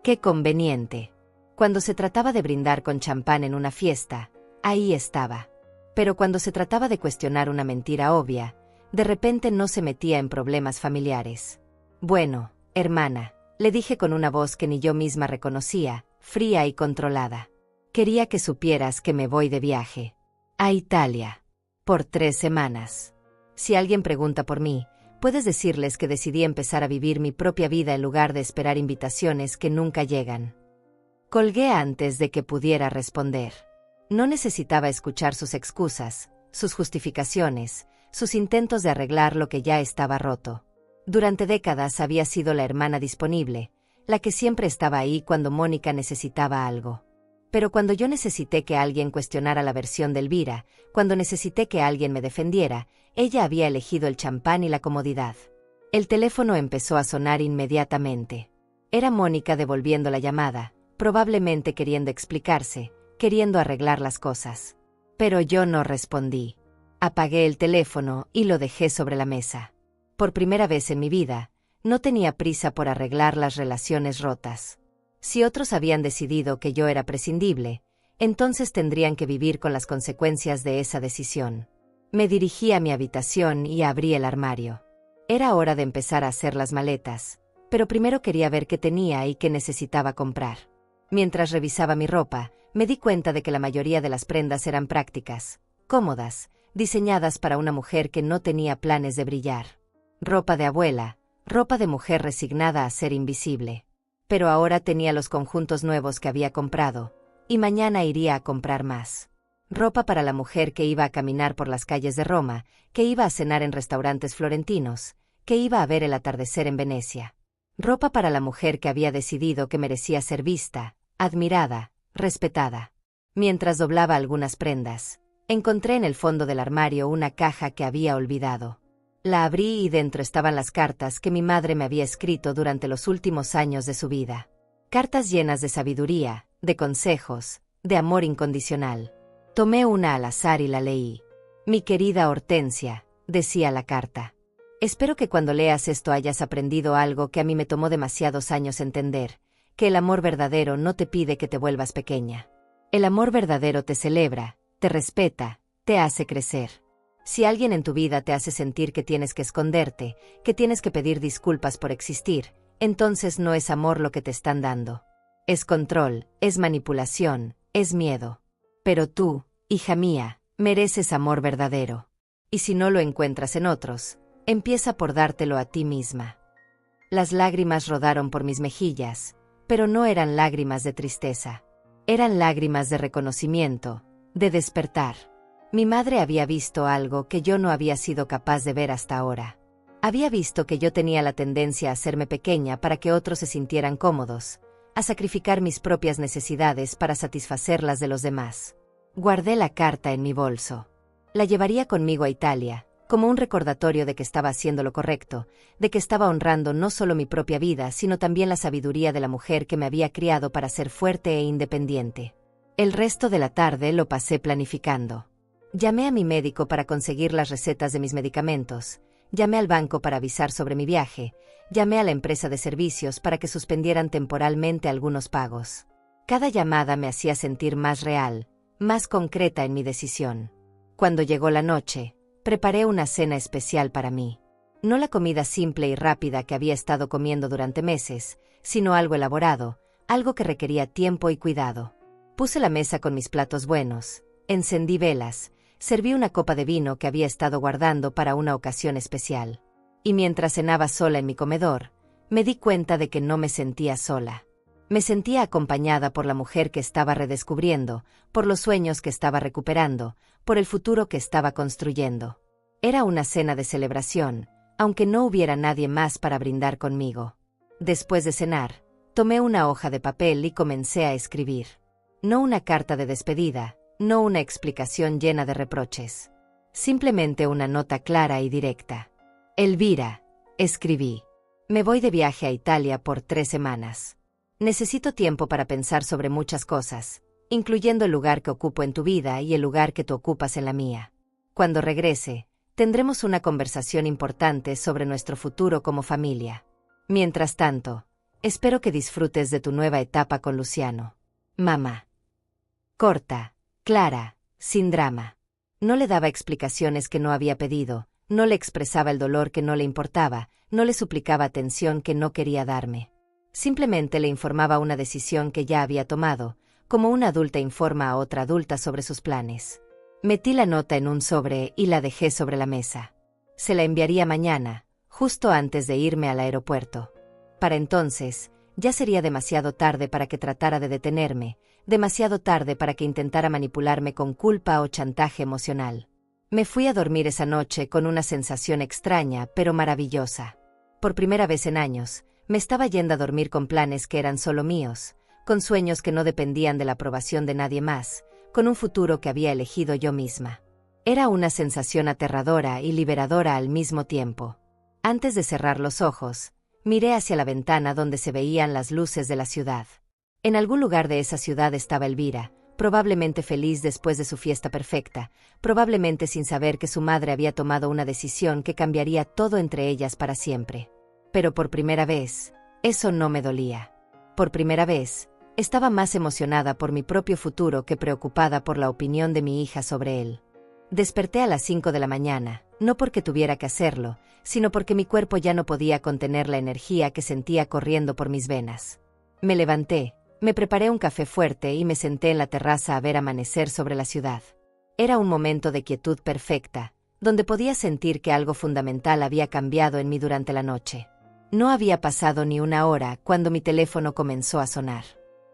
S1: Qué conveniente. Cuando se trataba de brindar con champán en una fiesta, ahí estaba. Pero cuando se trataba de cuestionar una mentira obvia, de repente no se metía en problemas familiares. Bueno, hermana, le dije con una voz que ni yo misma reconocía, fría y controlada. Quería que supieras que me voy de viaje. A Italia. Por 3 semanas. Si alguien pregunta por mí, puedes decirles que decidí empezar a vivir mi propia vida en lugar de esperar invitaciones que nunca llegan. Colgué antes de que pudiera responder. No necesitaba escuchar sus excusas, sus justificaciones, sus intentos de arreglar lo que ya estaba roto. Durante décadas había sido la hermana disponible, la que siempre estaba ahí cuando Mónica necesitaba algo. Pero cuando yo necesité que alguien cuestionara la versión de Elvira, cuando necesité que alguien me defendiera, ella había elegido el champán y la comodidad. El teléfono empezó a sonar inmediatamente. Era Mónica devolviendo la llamada, probablemente queriendo explicarse, queriendo arreglar las cosas. Pero yo no respondí. Apagué el teléfono y lo dejé sobre la mesa. Por primera vez en mi vida, no tenía prisa por arreglar las relaciones rotas. Si otros habían decidido que yo era prescindible, entonces tendrían que vivir con las consecuencias de esa decisión. Me dirigí a mi habitación y abrí el armario. Era hora de empezar a hacer las maletas, pero primero quería ver qué tenía y qué necesitaba comprar. Mientras revisaba mi ropa, me di cuenta de que la mayoría de las prendas eran prácticas, cómodas, diseñadas para una mujer que no tenía planes de brillar. Ropa de abuela, ropa de mujer resignada a ser invisible. Pero ahora tenía los conjuntos nuevos que había comprado, y mañana iría a comprar más. Ropa para la mujer que iba a caminar por las calles de Roma, que iba a cenar en restaurantes florentinos, que iba a ver el atardecer en Venecia. Ropa para la mujer que había decidido que merecía ser vista, admirada, respetada. Mientras doblaba algunas prendas, encontré en el fondo del armario una caja que había olvidado. La abrí y dentro estaban las cartas que mi madre me había escrito durante los últimos años de su vida. Cartas llenas de sabiduría, de consejos, de amor incondicional. Tomé una al azar y la leí. Mi querida Hortensia, decía la carta. Espero que cuando leas esto hayas aprendido algo que a mí me tomó demasiados años entender, que el amor verdadero no te pide que te vuelvas pequeña. El amor verdadero te celebra, te respeta, te hace crecer. Si alguien en tu vida te hace sentir que tienes que esconderte, que tienes que pedir disculpas por existir, entonces no es amor lo que te están dando. Es control, es manipulación, es miedo. Pero tú, hija mía, mereces amor verdadero. Y si no lo encuentras en otros, empieza por dártelo a ti misma. Las lágrimas rodaron por mis mejillas, pero no eran lágrimas de tristeza. Eran lágrimas de reconocimiento, de despertar. Mi madre había visto algo que yo no había sido capaz de ver hasta ahora. Había visto que yo tenía la tendencia a hacerme pequeña para que otros se sintieran cómodos, a sacrificar mis propias necesidades para satisfacer las de los demás. Guardé la carta en mi bolso. La llevaría conmigo a Italia, como un recordatorio de que estaba haciendo lo correcto, de que estaba honrando no solo mi propia vida, sino también la sabiduría de la mujer que me había criado para ser fuerte e independiente. El resto de la tarde lo pasé planificando. Llamé a mi médico para conseguir las recetas de mis medicamentos, llamé al banco para avisar sobre mi viaje, llamé a la empresa de servicios para que suspendieran temporalmente algunos pagos. Cada llamada me hacía sentir más real, más concreta en mi decisión. Cuando llegó la noche, preparé una cena especial para mí. No la comida simple y rápida que había estado comiendo durante meses, sino algo elaborado, algo que requería tiempo y cuidado. Puse la mesa con mis platos buenos, encendí velas, serví una copa de vino que había estado guardando para una ocasión especial. Y mientras cenaba sola en mi comedor, me di cuenta de que no me sentía sola. Me sentía acompañada por la mujer que estaba redescubriendo, por los sueños que estaba recuperando, por el futuro que estaba construyendo. Era una cena de celebración, aunque no hubiera nadie más para brindar conmigo. Después de cenar, tomé una hoja de papel y comencé a escribir. No una carta de despedida, no una explicación llena de reproches. Simplemente una nota clara y directa. Elvira, escribí. Me voy de viaje a Italia por 3 semanas. Necesito tiempo para pensar sobre muchas cosas, incluyendo el lugar que ocupo en tu vida y el lugar que tú ocupas en la mía. Cuando regrese, tendremos una conversación importante sobre nuestro futuro como familia. Mientras tanto, espero que disfrutes de tu nueva etapa con Luciano. Mamá. Corta, clara, sin drama. No le daba explicaciones que no había pedido, no le expresaba el dolor que no le importaba, no le suplicaba atención que no quería darme. Simplemente le informaba una decisión que ya había tomado, como una adulta informa a otra adulta sobre sus planes. Metí la nota en un sobre y la dejé sobre la mesa. Se la enviaría mañana, justo antes de irme al aeropuerto. Para entonces, ya sería demasiado tarde para que tratara de detenerme, demasiado tarde para que intentara manipularme con culpa o chantaje emocional. Me fui a dormir esa noche con una sensación extraña pero maravillosa. Por primera vez en años, me estaba yendo a dormir con planes que eran solo míos, con sueños que no dependían de la aprobación de nadie más, con un futuro que había elegido yo misma. Era una sensación aterradora y liberadora al mismo tiempo. Antes de cerrar los ojos, miré hacia la ventana donde se veían las luces de la ciudad. En algún lugar de esa ciudad estaba Elvira, probablemente feliz después de su fiesta perfecta, probablemente sin saber que su madre había tomado una decisión que cambiaría todo entre ellas para siempre. Pero por primera vez, eso no me dolía. Por primera vez, estaba más emocionada por mi propio futuro que preocupada por la opinión de mi hija sobre él. Desperté a las 5 de la mañana, no porque tuviera que hacerlo, sino porque mi cuerpo ya no podía contener la energía que sentía corriendo por mis venas. Me levanté, me preparé un café fuerte y me senté en la terraza a ver amanecer sobre la ciudad. Era un momento de quietud perfecta, donde podía sentir que algo fundamental había cambiado en mí durante la noche. No había pasado ni una hora cuando mi teléfono comenzó a sonar.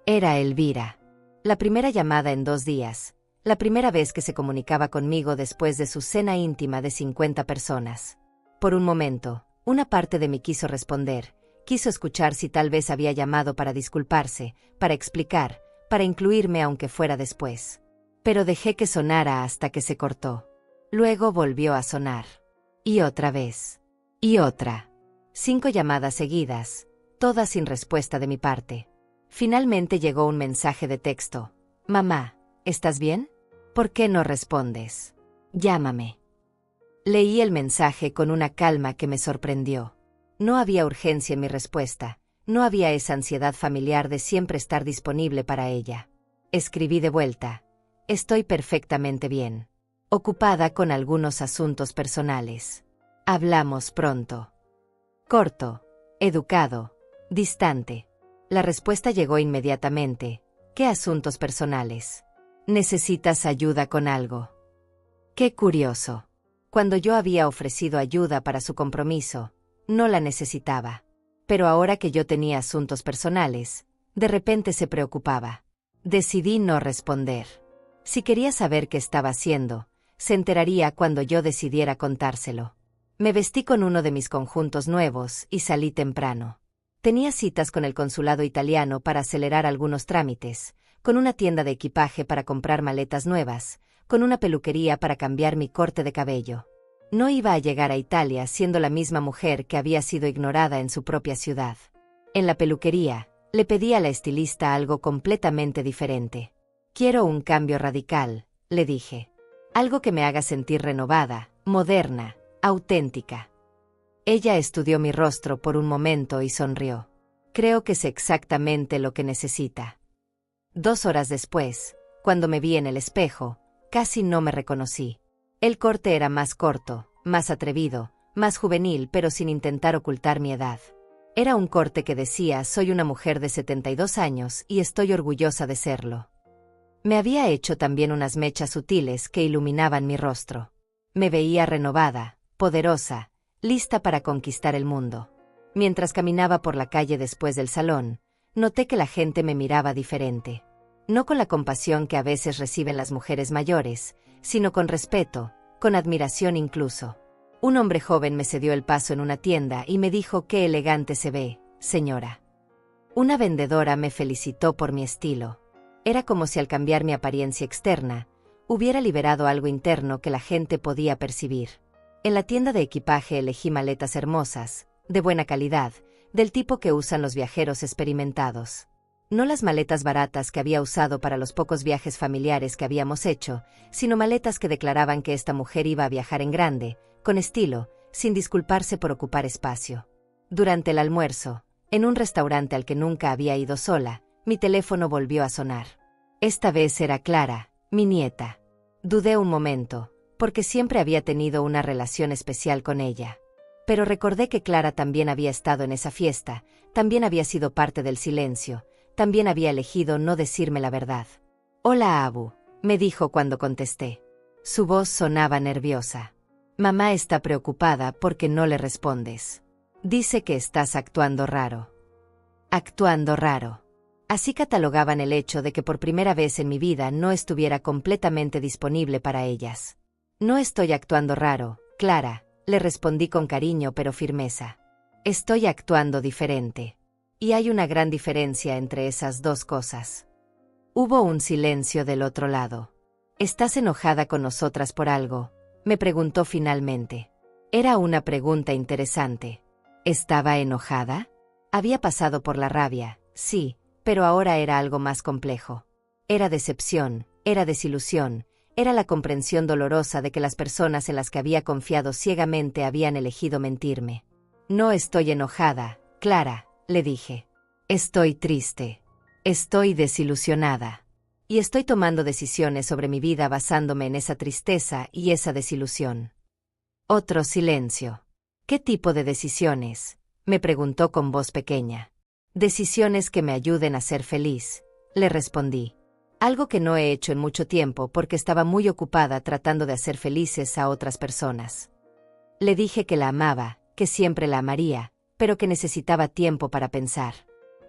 S1: Era Elvira. La primera llamada en 2 días. La primera vez que se comunicaba conmigo después de su cena íntima de 50 personas. Por un momento, una parte de mí quiso responder, quiso escuchar si tal vez había llamado para disculparse, para explicar, para incluirme aunque fuera después. Pero dejé que sonara hasta que se cortó. Luego volvió a sonar. Y otra vez. Y otra. 5 llamadas seguidas, todas sin respuesta de mi parte. Finalmente llegó un mensaje de texto. Mamá, ¿estás bien? ¿Por qué no respondes? Llámame. Leí el mensaje con una calma que me sorprendió. No había urgencia en mi respuesta, no había esa ansiedad familiar de siempre estar disponible para ella. Escribí de vuelta. Estoy perfectamente bien. Ocupada con algunos asuntos personales. Hablamos pronto. Corto, educado, distante. La respuesta llegó inmediatamente. ¿Qué asuntos personales? ¿Necesitas ayuda con algo? Qué curioso. Cuando yo había ofrecido ayuda para su compromiso, no la necesitaba. Pero ahora que yo tenía asuntos personales, de repente se preocupaba. Decidí no responder. Si quería saber qué estaba haciendo, se enteraría cuando yo decidiera contárselo. Me vestí con uno de mis conjuntos nuevos y salí temprano. Tenía citas con el consulado italiano para acelerar algunos trámites, con una tienda de equipaje para comprar maletas nuevas, con una peluquería para cambiar mi corte de cabello. No iba a llegar a Italia siendo la misma mujer que había sido ignorada en su propia ciudad. En la peluquería, le pedí a la estilista algo completamente diferente. Quiero un cambio radical, le dije. Algo que me haga sentir renovada, moderna, auténtica. Ella estudió mi rostro por un momento y sonrió. Creo que sé exactamente lo que necesita. 2 horas después, cuando me vi en el espejo, casi no me reconocí. El corte era más corto, más atrevido, más juvenil pero sin intentar ocultar mi edad. Era un corte que decía: soy una mujer de 72 años y estoy orgullosa de serlo. Me había hecho también unas mechas sutiles que iluminaban mi rostro. Me veía renovada, poderosa, lista para conquistar el mundo. Mientras caminaba por la calle después del salón, Noté que la gente me miraba diferente. No con la compasión que a veces reciben las mujeres mayores, sino con respeto, con admiración incluso. Un hombre joven me cedió el paso en una tienda y me dijo: «Qué elegante se ve, señora». Una vendedora me felicitó por mi estilo. Era como si al cambiar mi apariencia externa, hubiera liberado algo interno que la gente podía percibir. En la tienda de equipaje elegí maletas hermosas, de buena calidad, del tipo que usan los viajeros experimentados. No las maletas baratas que había usado para los pocos viajes familiares que habíamos hecho, sino maletas que declaraban que esta mujer iba a viajar en grande, con estilo, sin disculparse por ocupar espacio. Durante el almuerzo, en un restaurante al que nunca había ido sola, mi teléfono volvió a sonar. Esta vez era Clara, mi nieta. Dudé un momento, porque siempre había tenido una relación especial con ella. Pero recordé que Clara también había estado en esa fiesta, también había sido parte del silencio, también había elegido no decirme la verdad. «Hola, Abu», me dijo cuando contesté. Su voz sonaba nerviosa. «Mamá está preocupada porque no le respondes. Dice que estás actuando raro». Actuando raro. Así catalogaban el hecho de que por primera vez en mi vida no estuviera completamente disponible para ellas. «No estoy actuando raro, Clara», le respondí con cariño pero firmeza. «Estoy actuando diferente. Y hay una gran diferencia entre esas dos cosas». Hubo un silencio del otro lado. «¿Estás enojada con nosotras por algo?», me preguntó finalmente. Era una pregunta interesante. ¿Estaba enojada? Había pasado por la rabia, sí, pero ahora era algo más complejo. Era decepción, era desilusión, era la comprensión dolorosa de que las personas en las que había confiado ciegamente habían elegido mentirme. «No estoy enojada, Clara», le dije. «Estoy triste. Estoy desilusionada. Y estoy tomando decisiones sobre mi vida basándome en esa tristeza y esa desilusión». Otro silencio. «¿Qué tipo de decisiones?», me preguntó con voz pequeña. «Decisiones que me ayuden a ser feliz», le respondí. Algo que no he hecho en mucho tiempo porque estaba muy ocupada tratando de hacer felices a otras personas. Le dije que la amaba, que siempre la amaría, pero que necesitaba tiempo para pensar.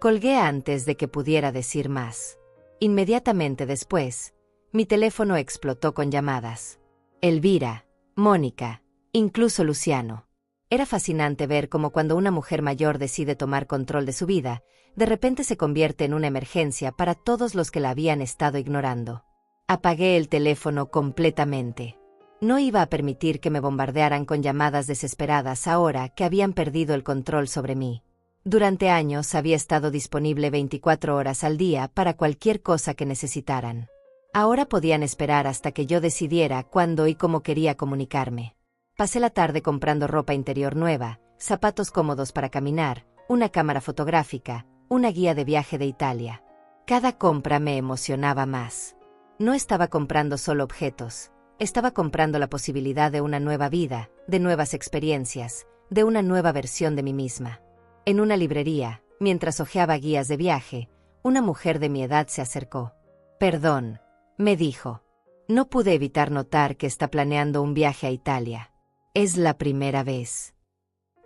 S1: Colgué antes de que pudiera decir más. Inmediatamente después, mi teléfono explotó con llamadas. Elvira, Mónica, incluso Luciano. Era fascinante ver cómo cuando una mujer mayor decide tomar control de su vida, de repente se convierte en una emergencia para todos los que la habían estado ignorando. Apagué el teléfono completamente. No iba a permitir que me bombardearan con llamadas desesperadas ahora que habían perdido el control sobre mí. Durante años había estado disponible 24 horas al día para cualquier cosa que necesitaran. Ahora podían esperar hasta que yo decidiera cuándo y cómo quería comunicarme. Pasé la tarde comprando ropa interior nueva, zapatos cómodos para caminar, una cámara fotográfica, una guía de viaje de Italia. Cada compra me emocionaba más. No estaba comprando solo objetos, estaba comprando la posibilidad de una nueva vida, de nuevas experiencias, de una nueva versión de mí misma. En una librería, mientras hojeaba guías de viaje, una mujer de mi edad se acercó. «Perdón», me dijo. «No pude evitar notar que está planeando un viaje a Italia. ¿Es la primera vez?».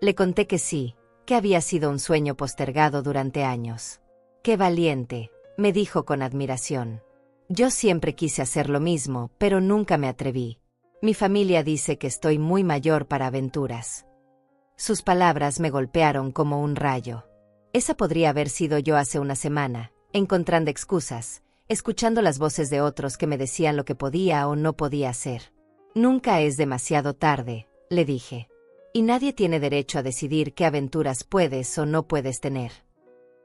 S1: Le conté que sí, que había sido un sueño postergado durante años. «Qué valiente», me dijo con admiración. «Yo siempre quise hacer lo mismo, pero nunca me atreví. Mi familia dice que estoy muy mayor para aventuras». Sus palabras me golpearon como un rayo. Esa podría haber sido yo hace una semana, encontrando excusas, escuchando las voces de otros que me decían lo que podía o no podía hacer. «Nunca es demasiado tarde», le dije. «Y nadie tiene derecho a decidir qué aventuras puedes o no puedes tener».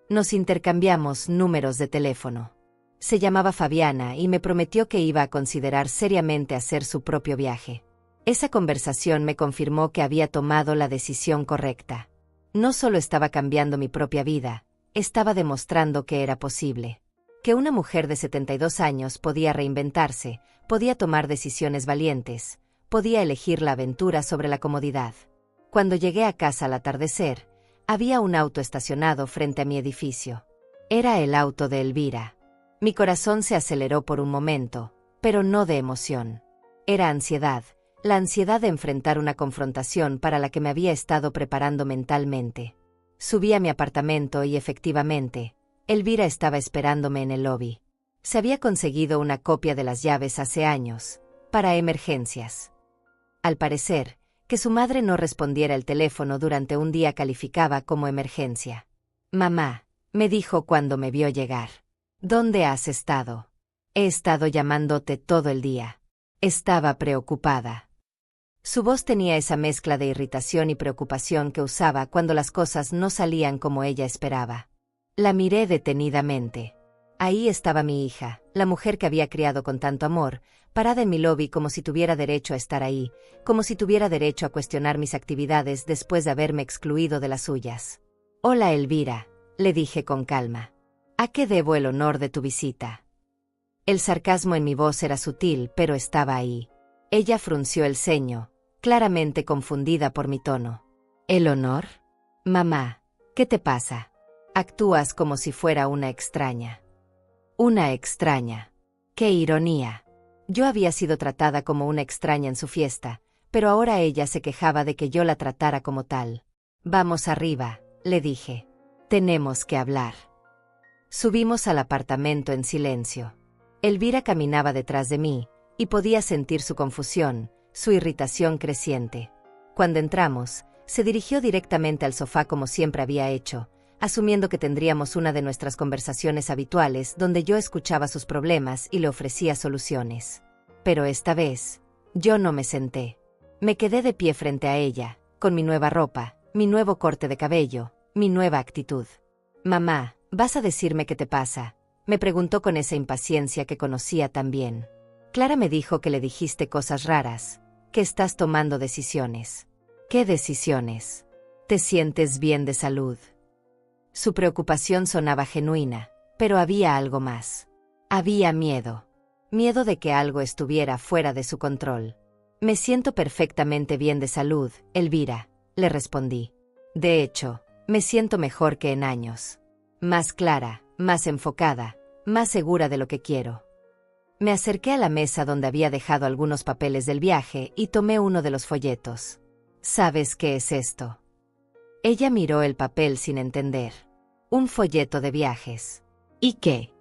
S1: Nos intercambiamos números de teléfono. Se llamaba Fabiana y me prometió que iba a considerar seriamente hacer su propio viaje. Esa conversación me confirmó que había tomado la decisión correcta. No solo estaba cambiando mi propia vida, estaba demostrando que era posible. Que una mujer de 72 años podía reinventarse, podía tomar decisiones valientes, podía elegir la aventura sobre la comodidad. Cuando llegué a casa al atardecer, había un auto estacionado frente a mi edificio. Era el auto de Elvira. Mi corazón se aceleró por un momento, pero no de emoción. Era ansiedad, la ansiedad de enfrentar una confrontación para la que me había estado preparando mentalmente. Subí a mi apartamento y efectivamente, Elvira estaba esperándome en el lobby. Se había conseguido una copia de las llaves hace años, para emergencias. Al parecer, que su madre no respondiera el teléfono durante un día calificaba como emergencia. Mamá, me dijo cuando me vio llegar. ¿Dónde has estado? He estado llamándote todo el día. Estaba preocupada. Su voz tenía esa mezcla de irritación y preocupación que usaba cuando las cosas no salían como ella esperaba. La miré detenidamente. Ahí estaba mi hija, la mujer que había criado con tanto amor, parada en mi lobby como si tuviera derecho a estar ahí, como si tuviera derecho a cuestionar mis actividades después de haberme excluido de las suyas. Hola Elvira, le dije con calma. ¿A qué debo el honor de tu visita? El sarcasmo en mi voz era sutil, pero estaba ahí. Ella frunció el ceño, claramente confundida por mi tono. ¿El honor? Mamá, ¿qué te pasa? Actúas como si fuera una extraña. Una extraña. ¡Qué ironía! Yo había sido tratada como una extraña en su fiesta, pero ahora ella se quejaba de que yo la tratara como tal. Vamos arriba, le dije. Tenemos que hablar. Subimos al apartamento en silencio. Elvira caminaba detrás de mí, y podía sentir su confusión, su irritación creciente. Cuando entramos, se dirigió directamente al sofá como siempre había hecho, asumiendo que tendríamos una de nuestras conversaciones habituales donde yo escuchaba sus problemas y le ofrecía soluciones. Pero esta vez, yo no me senté. Me quedé de pie frente a ella, con mi nueva ropa, mi nuevo corte de cabello, mi nueva actitud. Mamá, ¿vas a decirme qué te pasa? Me preguntó con esa impaciencia que conocía tan bien. Clara me dijo que le dijiste cosas raras, que estás tomando decisiones. ¿Qué decisiones? ¿Te sientes bien de salud? Su preocupación sonaba genuina, pero había algo más. Había miedo. Miedo de que algo estuviera fuera de su control. Me siento perfectamente bien de salud, Elvira, le respondí. De hecho, me siento mejor que en años. Más clara, más enfocada, más segura de lo que quiero. Me acerqué a la mesa donde había dejado algunos papeles del viaje y tomé uno de los folletos. ¿Sabes qué es esto? Ella miró el papel sin entender. Un folleto de viajes. ¿Y qué?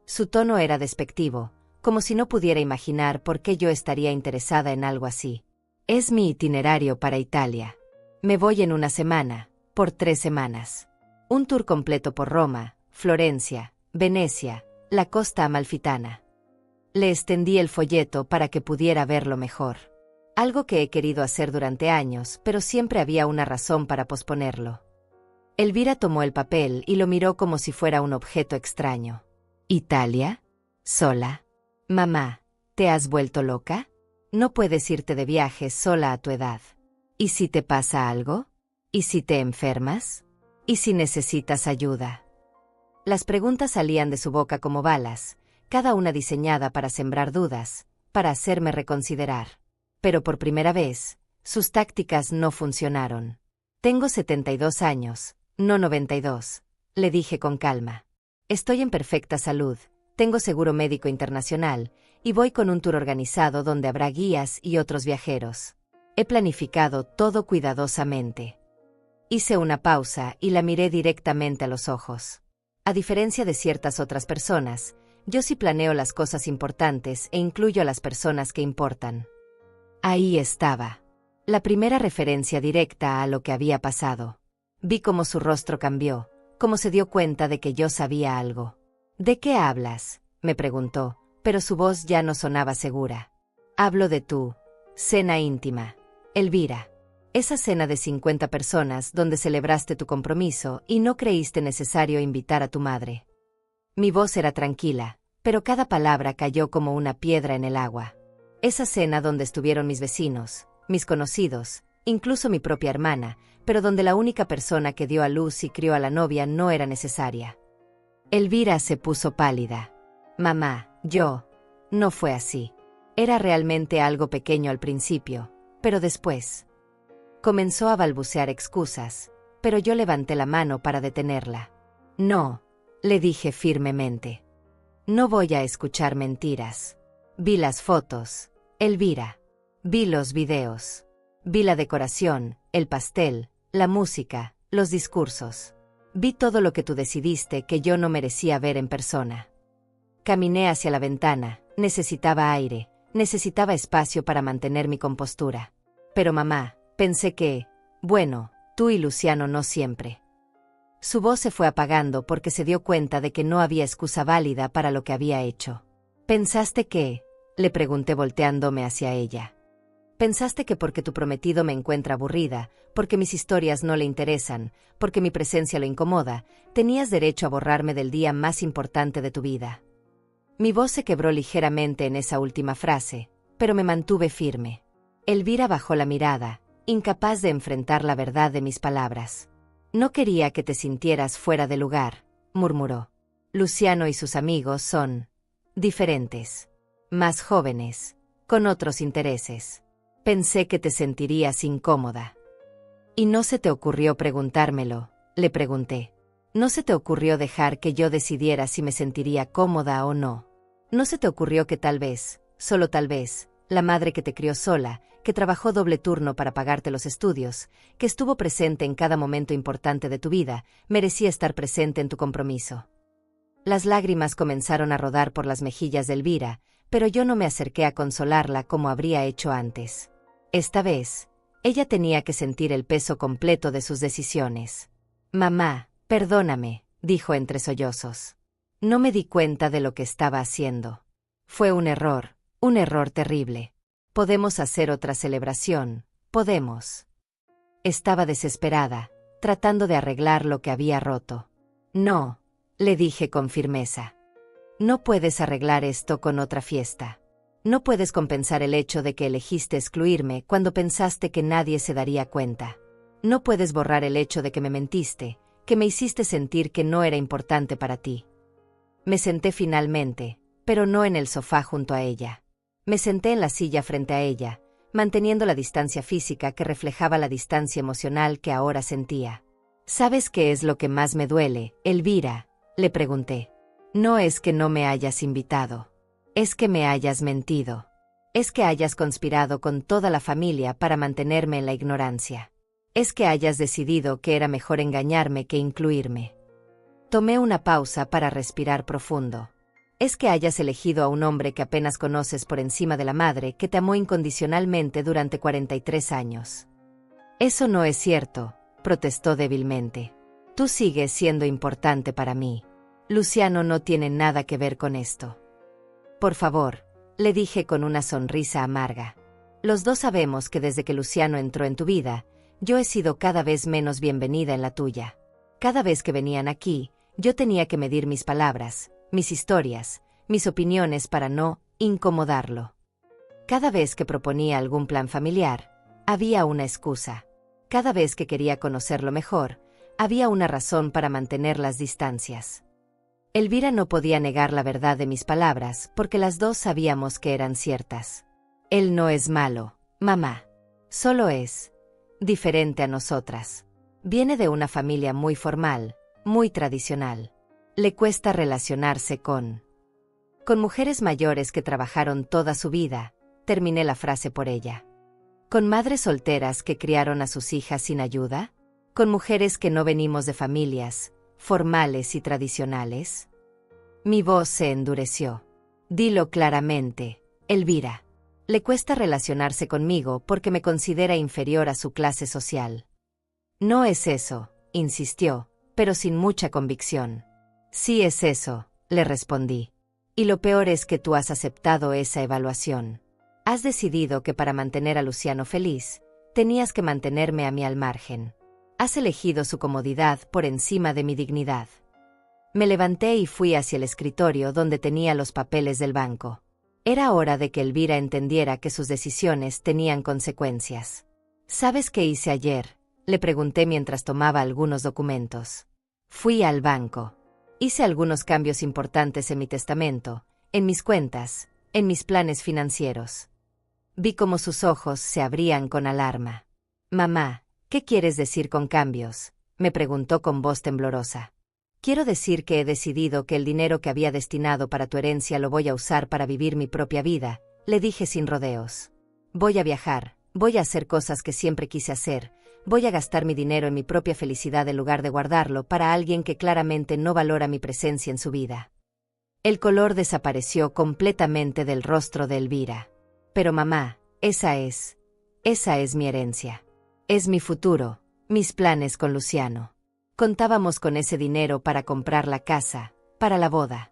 S1: Su tono era despectivo, como si no pudiera imaginar por qué yo estaría interesada en algo así. Es mi itinerario para Italia. Me voy en una semana, por 3 semanas. Un tour completo por Roma, Florencia, Venecia, la costa amalfitana. Le extendí el folleto para que pudiera verlo mejor. Algo que he querido hacer durante años, pero siempre había una razón para posponerlo. Elvira tomó el papel y lo miró como si fuera un objeto extraño. ¿Italia? ¿Sola? Mamá, ¿te has vuelto loca? No puedes irte de viaje sola a tu edad. ¿Y si te pasa algo? ¿Y si te enfermas? ¿Y si necesitas ayuda? Las preguntas salían de su boca como balas, cada una diseñada para sembrar dudas, para hacerme reconsiderar. Pero por primera vez, sus tácticas no funcionaron. Tengo 72 años, no 92, le dije con calma. Estoy en perfecta salud, tengo seguro médico internacional, y voy con un tour organizado donde habrá guías y otros viajeros. He planificado todo cuidadosamente. Hice una pausa y la miré directamente a los ojos. A diferencia de ciertas otras personas, yo sí planeo las cosas importantes e incluyo a las personas que importan. Ahí estaba. La primera referencia directa a lo que había pasado. Vi cómo su rostro cambió, cómo se dio cuenta de que yo sabía algo. ¿De qué hablas?, me preguntó, pero su voz ya no sonaba segura. Hablo de tu cena íntima, Elvira. Esa cena de 50 personas donde celebraste tu compromiso y no creíste necesario invitar a tu madre. Mi voz era tranquila, pero cada palabra cayó como una piedra en el agua. Esa cena donde estuvieron mis vecinos, mis conocidos, incluso mi propia hermana, pero donde la única persona que dio a luz y crió a la novia no era necesaria. Elvira se puso pálida. Mamá, no fue así. Era realmente algo pequeño al principio, pero después. Comenzó a balbucear excusas, pero yo levanté la mano para detenerla. No, le dije firmemente. No voy a escuchar mentiras. Vi las fotos, Elvira. Vi los videos. Vi la decoración, el pastel, la música, los discursos. Vi todo lo que tú decidiste que yo no merecía ver en persona. Caminé hacia la ventana, necesitaba aire, necesitaba espacio para mantener mi compostura. Pero mamá, pensé que, bueno, tú y Luciano no siempre. Su voz se fue apagando porque se dio cuenta de que no había excusa válida para lo que había hecho. ¿Pensaste que? Le pregunté volteándome hacia ella. ¿Pensaste que porque tu prometido me encuentra aburrida, porque mis historias no le interesan, porque mi presencia lo incomoda, tenías derecho a borrarme del día más importante de tu vida? Mi voz se quebró ligeramente en esa última frase, pero me mantuve firme. Elvira bajó la mirada, incapaz de enfrentar la verdad de mis palabras. No quería que te sintieras fuera de lugar, murmuró. Luciano y sus amigos son diferentes, más jóvenes, con otros intereses. Pensé que te sentirías incómoda. ¿Y no se te ocurrió preguntármelo?, le pregunté. ¿No se te ocurrió dejar que yo decidiera si me sentiría cómoda o no? ¿No se te ocurrió que tal vez, solo tal vez, la madre que te crió sola, que trabajó doble turno para pagarte los estudios, que estuvo presente en cada momento importante de tu vida, merecía estar presente en tu compromiso? Las lágrimas comenzaron a rodar por las mejillas de Elvira, pero yo no me acerqué a consolarla como habría hecho antes. Esta vez, ella tenía que sentir el peso completo de sus decisiones. Mamá, perdóname, dijo entre sollozos. No me di cuenta de lo que estaba haciendo. Fue un error terrible. Podemos hacer otra celebración, podemos. Estaba desesperada, tratando de arreglar lo que había roto. No, le dije con firmeza. No puedes arreglar esto con otra fiesta. No puedes compensar el hecho de que elegiste excluirme cuando pensaste que nadie se daría cuenta. No puedes borrar el hecho de que me mentiste, que me hiciste sentir que no era importante para ti. Me senté finalmente, pero no en el sofá junto a ella. Me senté en la silla frente a ella, manteniendo la distancia física que reflejaba la distancia emocional que ahora sentía. ¿Sabes qué es lo que más me duele, Elvira?, le pregunté. No es que no me hayas invitado. Es que me hayas mentido. Es que hayas conspirado con toda la familia para mantenerme en la ignorancia. Es que hayas decidido que era mejor engañarme que incluirme. Tomé una pausa para respirar profundo. Es que hayas elegido a un hombre que apenas conoces por encima de la madre que te amó incondicionalmente durante 43 años. Eso no es cierto, protestó débilmente. Tú sigues siendo importante para mí. Luciano no tiene nada que ver con esto. Por favor, le dije con una sonrisa amarga. Los dos sabemos que desde que Luciano entró en tu vida, yo he sido cada vez menos bienvenida en la tuya. Cada vez que venían aquí, yo tenía que medir mis palabras, mis historias, mis opiniones para no incomodarlo. Cada vez que proponía algún plan familiar, había una excusa. Cada vez que quería conocerlo mejor, había una razón para mantener las distancias. Elvira no podía negar la verdad de mis palabras porque las dos sabíamos que eran ciertas. Él no es malo, mamá. Solo es diferente a nosotras. Viene de una familia muy formal, muy tradicional. Le cuesta relacionarse con mujeres mayores que trabajaron toda su vida, terminé la frase por ella. ¿Con madres solteras que criaron a sus hijas sin ayuda? ¿Con mujeres que no venimos de familias formales y tradicionales? Mi voz se endureció. Dilo claramente, Elvira. Le cuesta relacionarse conmigo porque me considera inferior a su clase social. No es eso, insistió, pero sin mucha convicción. Sí es eso, le respondí. Y lo peor es que tú has aceptado esa evaluación. Has decidido que para mantener a Luciano feliz, tenías que mantenerme a mí al margen. Has elegido su comodidad por encima de mi dignidad. Me levanté y fui hacia el escritorio donde tenía los papeles del banco. Era hora de que Elvira entendiera que sus decisiones tenían consecuencias. ¿Sabes qué hice ayer?, le pregunté mientras tomaba algunos documentos. Fui al banco. Hice algunos cambios importantes en mi testamento, en mis cuentas, en mis planes financieros. Vi cómo sus ojos se abrían con alarma. Mamá, ¿qué quieres decir con cambios?, me preguntó con voz temblorosa. Quiero decir que he decidido que el dinero que había destinado para tu herencia lo voy a usar para vivir mi propia vida, le dije sin rodeos. Voy a viajar, voy a hacer cosas que siempre quise hacer, Voy a gastar mi dinero en mi propia felicidad en lugar de guardarlo para alguien que claramente no valora mi presencia en su vida. El color desapareció completamente del rostro de Elvira. Pero mamá, esa es mi herencia. Es mi futuro, mis planes con Luciano. Contábamos con ese dinero para comprar la casa, para la boda.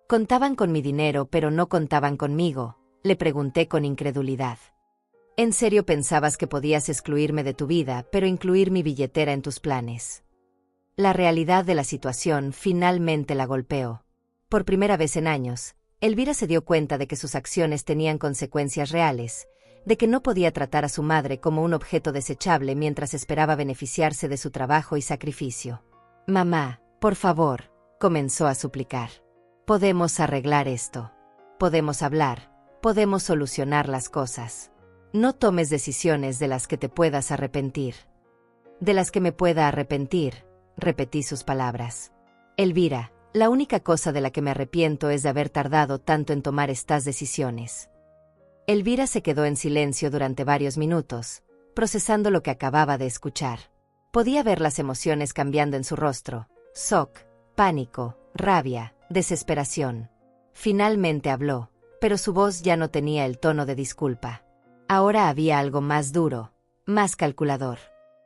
S1: Contaban con mi dinero pero no contaban conmigo, le pregunté con incredulidad. ¿En serio pensabas que podías excluirme de tu vida, pero incluir mi billetera en tus planes? La realidad de la situación finalmente la golpeó. Por primera vez en años, Elvira se dio cuenta de que sus acciones tenían consecuencias reales, de que no podía tratar a su madre como un objeto desechable mientras esperaba beneficiarse de su trabajo y sacrificio. Mamá, por favor, comenzó a suplicar. Podemos arreglar esto. Podemos hablar. Podemos solucionar las cosas. No tomes decisiones de las que te puedas arrepentir. De las que me pueda arrepentir, repetí sus palabras. Elvira, la única cosa de la que me arrepiento es de haber tardado tanto en tomar estas decisiones. Elvira se quedó en silencio durante varios minutos, procesando lo que acababa de escuchar. Podía ver las emociones cambiando en su rostro: shock, pánico, rabia, desesperación. Finalmente habló, pero su voz ya no tenía el tono de disculpa. Ahora había algo más duro, más calculador.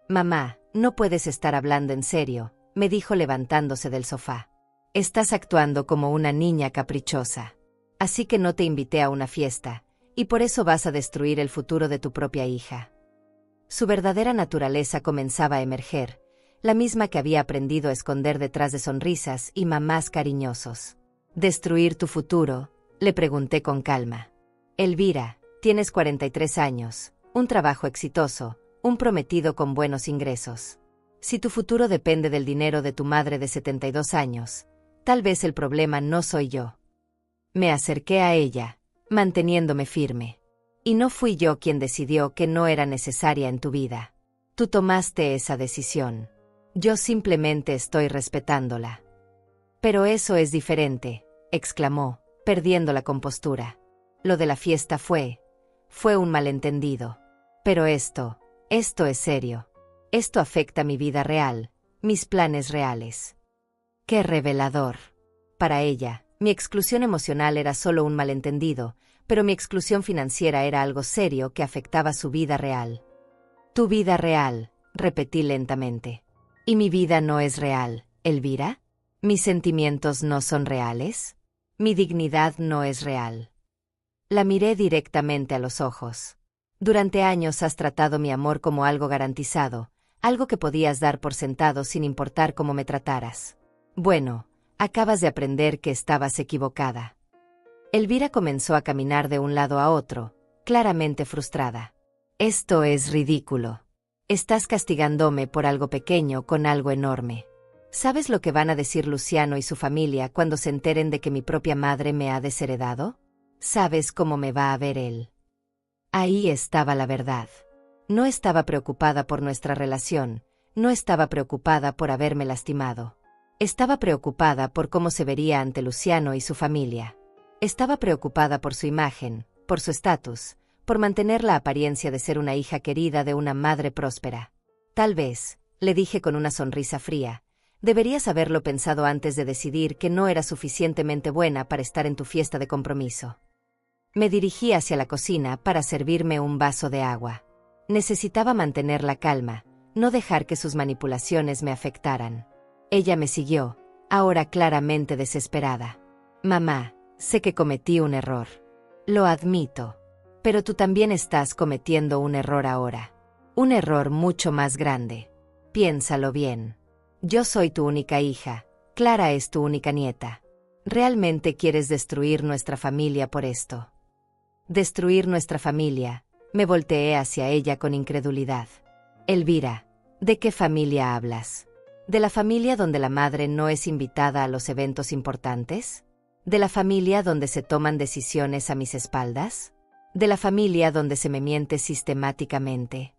S1: Mamá, no puedes estar hablando en serio, me dijo levantándose del sofá. Estás actuando como una niña caprichosa. Así que no te invité a una fiesta, y por eso vas a destruir el futuro de tu propia hija. Su verdadera naturaleza comenzaba a emerger, la misma que había aprendido a esconder detrás de sonrisas y mamás cariñosos. ¿Destruir tu futuro?, le pregunté con calma. Elvira, tienes 43 años, un trabajo exitoso, un prometido con buenos ingresos. Si tu futuro depende del dinero de tu madre de 72 años, tal vez el problema no soy yo. Me acerqué a ella, manteniéndome firme. Y no fui yo quien decidió que no era necesaria en tu vida. Tú tomaste esa decisión. Yo simplemente estoy respetándola. Pero eso es diferente, exclamó, perdiendo la compostura. Lo de la fiesta fue un malentendido. Pero esto es serio. Esto afecta mi vida real, mis planes reales. ¡Qué revelador! Para ella, mi exclusión emocional era solo un malentendido, pero mi exclusión financiera era algo serio que afectaba su vida real. Tu vida real, repetí lentamente. ¿Y mi vida no es real, Elvira? ¿Mis sentimientos no son reales? ¿Mi dignidad no es real? La miré directamente a los ojos. Durante años has tratado mi amor como algo garantizado, algo que podías dar por sentado sin importar cómo me trataras. Bueno, acabas de aprender que estabas equivocada. Elvira comenzó a caminar de un lado a otro, claramente frustrada. Esto es ridículo. Estás castigándome por algo pequeño con algo enorme. ¿Sabes lo que van a decir Luciano y su familia cuando se enteren de que mi propia madre me ha desheredado? ¿Sabes cómo me va a ver él? Ahí estaba la verdad. No estaba preocupada por nuestra relación, no estaba preocupada por haberme lastimado. Estaba preocupada por cómo se vería ante Luciano y su familia. Estaba preocupada por su imagen, por su estatus, por mantener la apariencia de ser una hija querida de una madre próspera. Tal vez, le dije con una sonrisa fría, deberías haberlo pensado antes de decidir que no era suficientemente buena para estar en tu fiesta de compromiso. Me dirigí hacia la cocina para servirme un vaso de agua. Necesitaba mantener la calma, no dejar que sus manipulaciones me afectaran. Ella me siguió, ahora claramente desesperada. Mamá, sé que cometí un error. Lo admito. Pero tú también estás cometiendo un error ahora. Un error mucho más grande. Piénsalo bien. Yo soy tu única hija, Clara es tu única nieta. ¿Realmente quieres destruir nuestra familia por esto? Destruir nuestra familia. Me volteé hacia ella con incredulidad. Elvira, ¿de qué familia hablas? ¿De la familia donde la madre no es invitada a los eventos importantes? ¿De la familia donde se toman decisiones a mis espaldas? ¿De la familia donde se me miente sistemáticamente?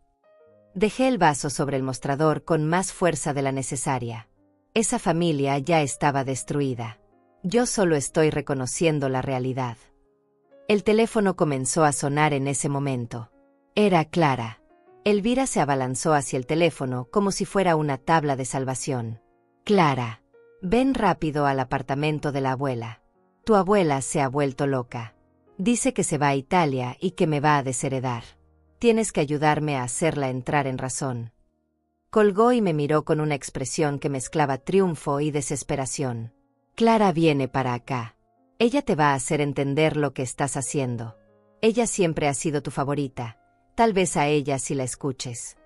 S1: Dejé el vaso sobre el mostrador con más fuerza de la necesaria. Esa familia ya estaba destruida. Yo solo estoy reconociendo la realidad. El teléfono comenzó a sonar en ese momento. Era Clara. Elvira se abalanzó hacia el teléfono como si fuera una tabla de salvación. Clara, ven rápido al apartamento de la abuela. Tu abuela se ha vuelto loca. Dice que se va a Italia y que me va a desheredar. Tienes que ayudarme a hacerla entrar en razón. Colgó y me miró con una expresión que mezclaba triunfo y desesperación. Clara viene para acá. Ella te va a hacer entender lo que estás haciendo. Ella siempre ha sido tu favorita. Tal vez a ella si la escuches.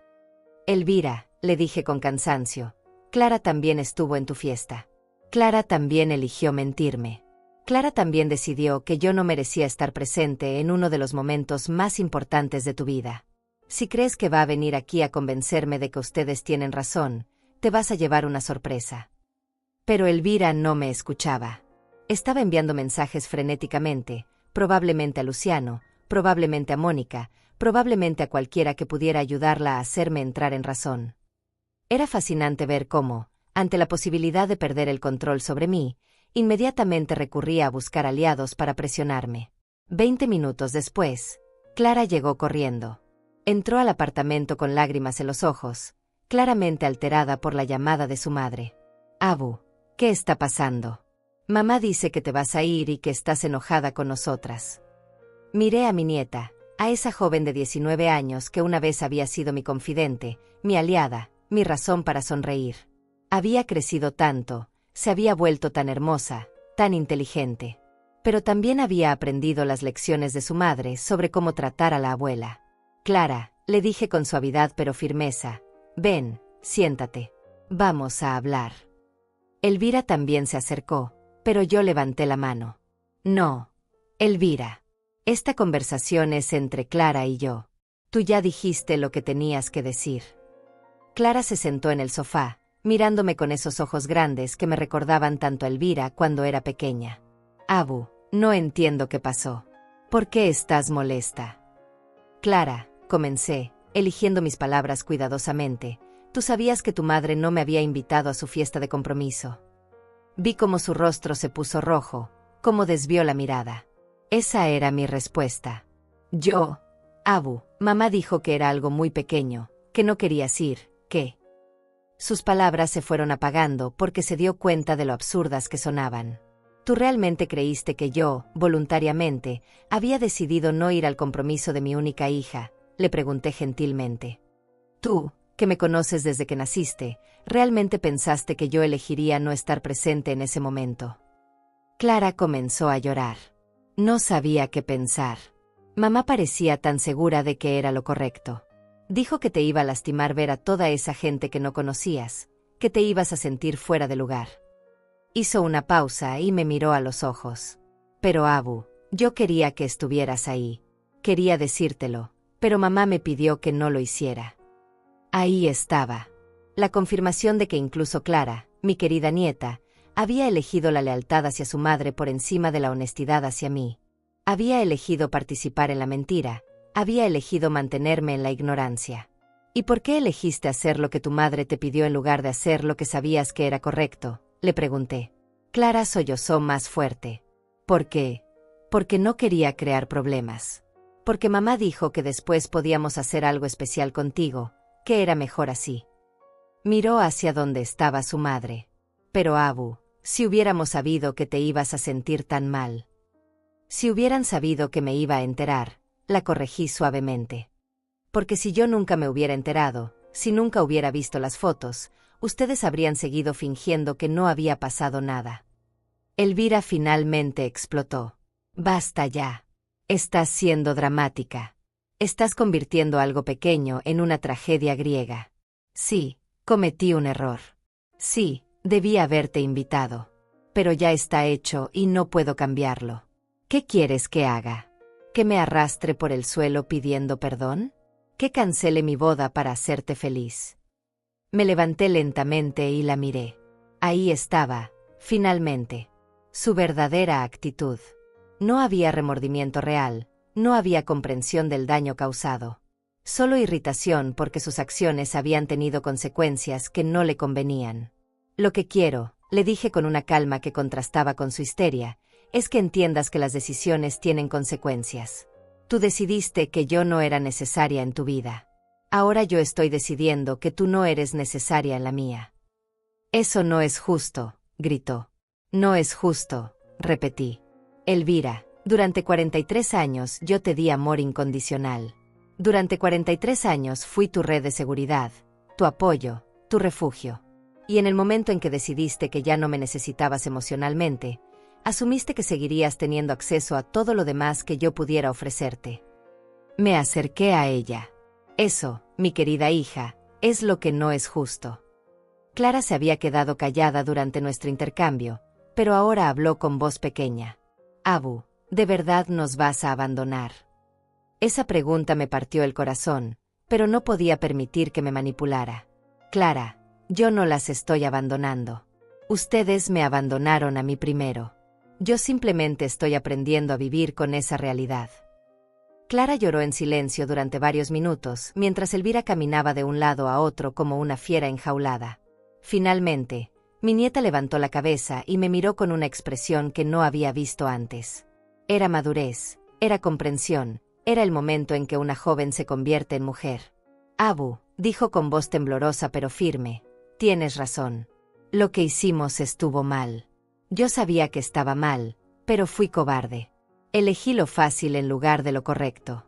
S1: Elvira, le dije con cansancio, Clara también estuvo en tu fiesta. Clara también eligió mentirme. Clara también decidió que yo no merecía estar presente en uno de los momentos más importantes de tu vida. Si crees que va a venir aquí a convencerme de que ustedes tienen razón, te vas a llevar una sorpresa. Pero Elvira no me escuchaba. Estaba enviando mensajes frenéticamente, probablemente a Luciano, probablemente a Mónica, probablemente a cualquiera que pudiera ayudarla a hacerme entrar en razón. Era fascinante ver cómo, ante la posibilidad de perder el control sobre mí, inmediatamente recurría a buscar aliados para presionarme. 20 minutos después, Clara llegó corriendo. Entró al apartamento con lágrimas en los ojos, claramente alterada por la llamada de su madre. Abu, ¿qué está pasando? Mamá dice que te vas a ir y que estás enojada con nosotras. Miré a mi nieta, a esa joven de 19 años que una vez había sido mi confidente, mi aliada, mi razón para sonreír. Había crecido tanto, se había vuelto tan hermosa, tan inteligente. Pero también había aprendido las lecciones de su madre sobre cómo tratar a la abuela. Clara, le dije con suavidad pero firmeza, ven, siéntate. Vamos a hablar. Elvira también se acercó, pero yo levanté la mano. No, Elvira. Esta conversación es entre Clara y yo. Tú ya dijiste lo que tenías que decir. Clara se sentó en el sofá, mirándome con esos ojos grandes que me recordaban tanto a Elvira cuando era pequeña. Abu, no entiendo qué pasó. ¿Por qué estás molesta? Clara, comencé, eligiendo mis palabras cuidadosamente, tú sabías que tu madre no me había invitado a su fiesta de compromiso. Vi cómo su rostro se puso rojo, cómo desvió la mirada. Esa era mi respuesta. Abu, mamá dijo que era algo muy pequeño, que no querías ir, que... Sus palabras se fueron apagando porque se dio cuenta de lo absurdas que sonaban. ¿Tú realmente creíste que yo, voluntariamente, había decidido no ir al compromiso de mi única hija? Le pregunté gentilmente. Tú, que me conoces desde que naciste, ¿realmente pensaste que yo elegiría no estar presente en ese momento? Clara comenzó a llorar. No sabía qué pensar. Mamá parecía tan segura de que era lo correcto. Dijo que te iba a lastimar ver a toda esa gente que no conocías, que te ibas a sentir fuera de lugar. Hizo una pausa y me miró a los ojos. Pero Abu, yo quería que estuvieras ahí. Quería decírtelo, pero mamá me pidió que no lo hiciera. Ahí estaba. La confirmación de que incluso Clara, mi querida nieta, había elegido la lealtad hacia su madre por encima de la honestidad hacia mí. Había elegido participar en la mentira, había elegido mantenerme en la ignorancia. ¿Y por qué elegiste hacer lo que tu madre te pidió en lugar de hacer lo que sabías que era correcto? Le pregunté. Clara sollozó más fuerte. ¿Por qué? Porque no quería crear problemas. Porque mamá dijo que después podíamos hacer algo especial contigo, que era mejor así. Miró hacia donde estaba su madre. Pero Abu, si hubiéramos sabido que te ibas a sentir tan mal. Si hubieran sabido que me iba a enterar, la corregí suavemente. Porque si yo nunca me hubiera enterado, si nunca hubiera visto las fotos, ustedes habrían seguido fingiendo que no había pasado nada. Elvira finalmente explotó. Basta ya. Estás siendo dramática. Estás convirtiendo algo pequeño en una tragedia griega. Sí, cometí un error. Sí, debí haberte invitado. Pero ya está hecho y no puedo cambiarlo. ¿Qué quieres que haga? ¿Que me arrastre por el suelo pidiendo perdón? ¿Que cancele mi boda para hacerte feliz? Me levanté lentamente y la miré. Ahí estaba, finalmente. Su verdadera actitud. No había remordimiento real, no había comprensión del daño causado. Solo irritación porque sus acciones habían tenido consecuencias que no le convenían. Lo que quiero, le dije con una calma que contrastaba con su histeria, es que entiendas que las decisiones tienen consecuencias. Tú decidiste que yo no era necesaria en tu vida. Ahora yo estoy decidiendo que tú no eres necesaria en la mía. Eso no es justo, gritó. No es justo, repetí. Elvira, durante 43 años yo te di amor incondicional. Durante 43 años fui tu red de seguridad, tu apoyo, tu refugio. Y en el momento en que decidiste que ya no me necesitabas emocionalmente, asumiste que seguirías teniendo acceso a todo lo demás que yo pudiera ofrecerte. Me acerqué a ella. Eso, mi querida hija, es lo que no es justo. Clara se había quedado callada durante nuestro intercambio, pero ahora habló con voz pequeña. Abu, ¿de verdad nos vas a abandonar? Esa pregunta me partió el corazón, pero no podía permitir que me manipulara. Clara, yo no las estoy abandonando. Ustedes me abandonaron a mí primero. Yo simplemente estoy aprendiendo a vivir con esa realidad. Clara lloró en silencio durante varios minutos, mientras Elvira caminaba de un lado a otro como una fiera enjaulada. Finalmente, mi nieta levantó la cabeza y me miró con una expresión que no había visto antes. Era madurez, era comprensión, era el momento en que una joven se convierte en mujer. Abu, dijo con voz temblorosa pero firme, tienes razón. Lo que hicimos estuvo mal. Yo sabía que estaba mal, pero fui cobarde. Elegí lo fácil en lugar de lo correcto.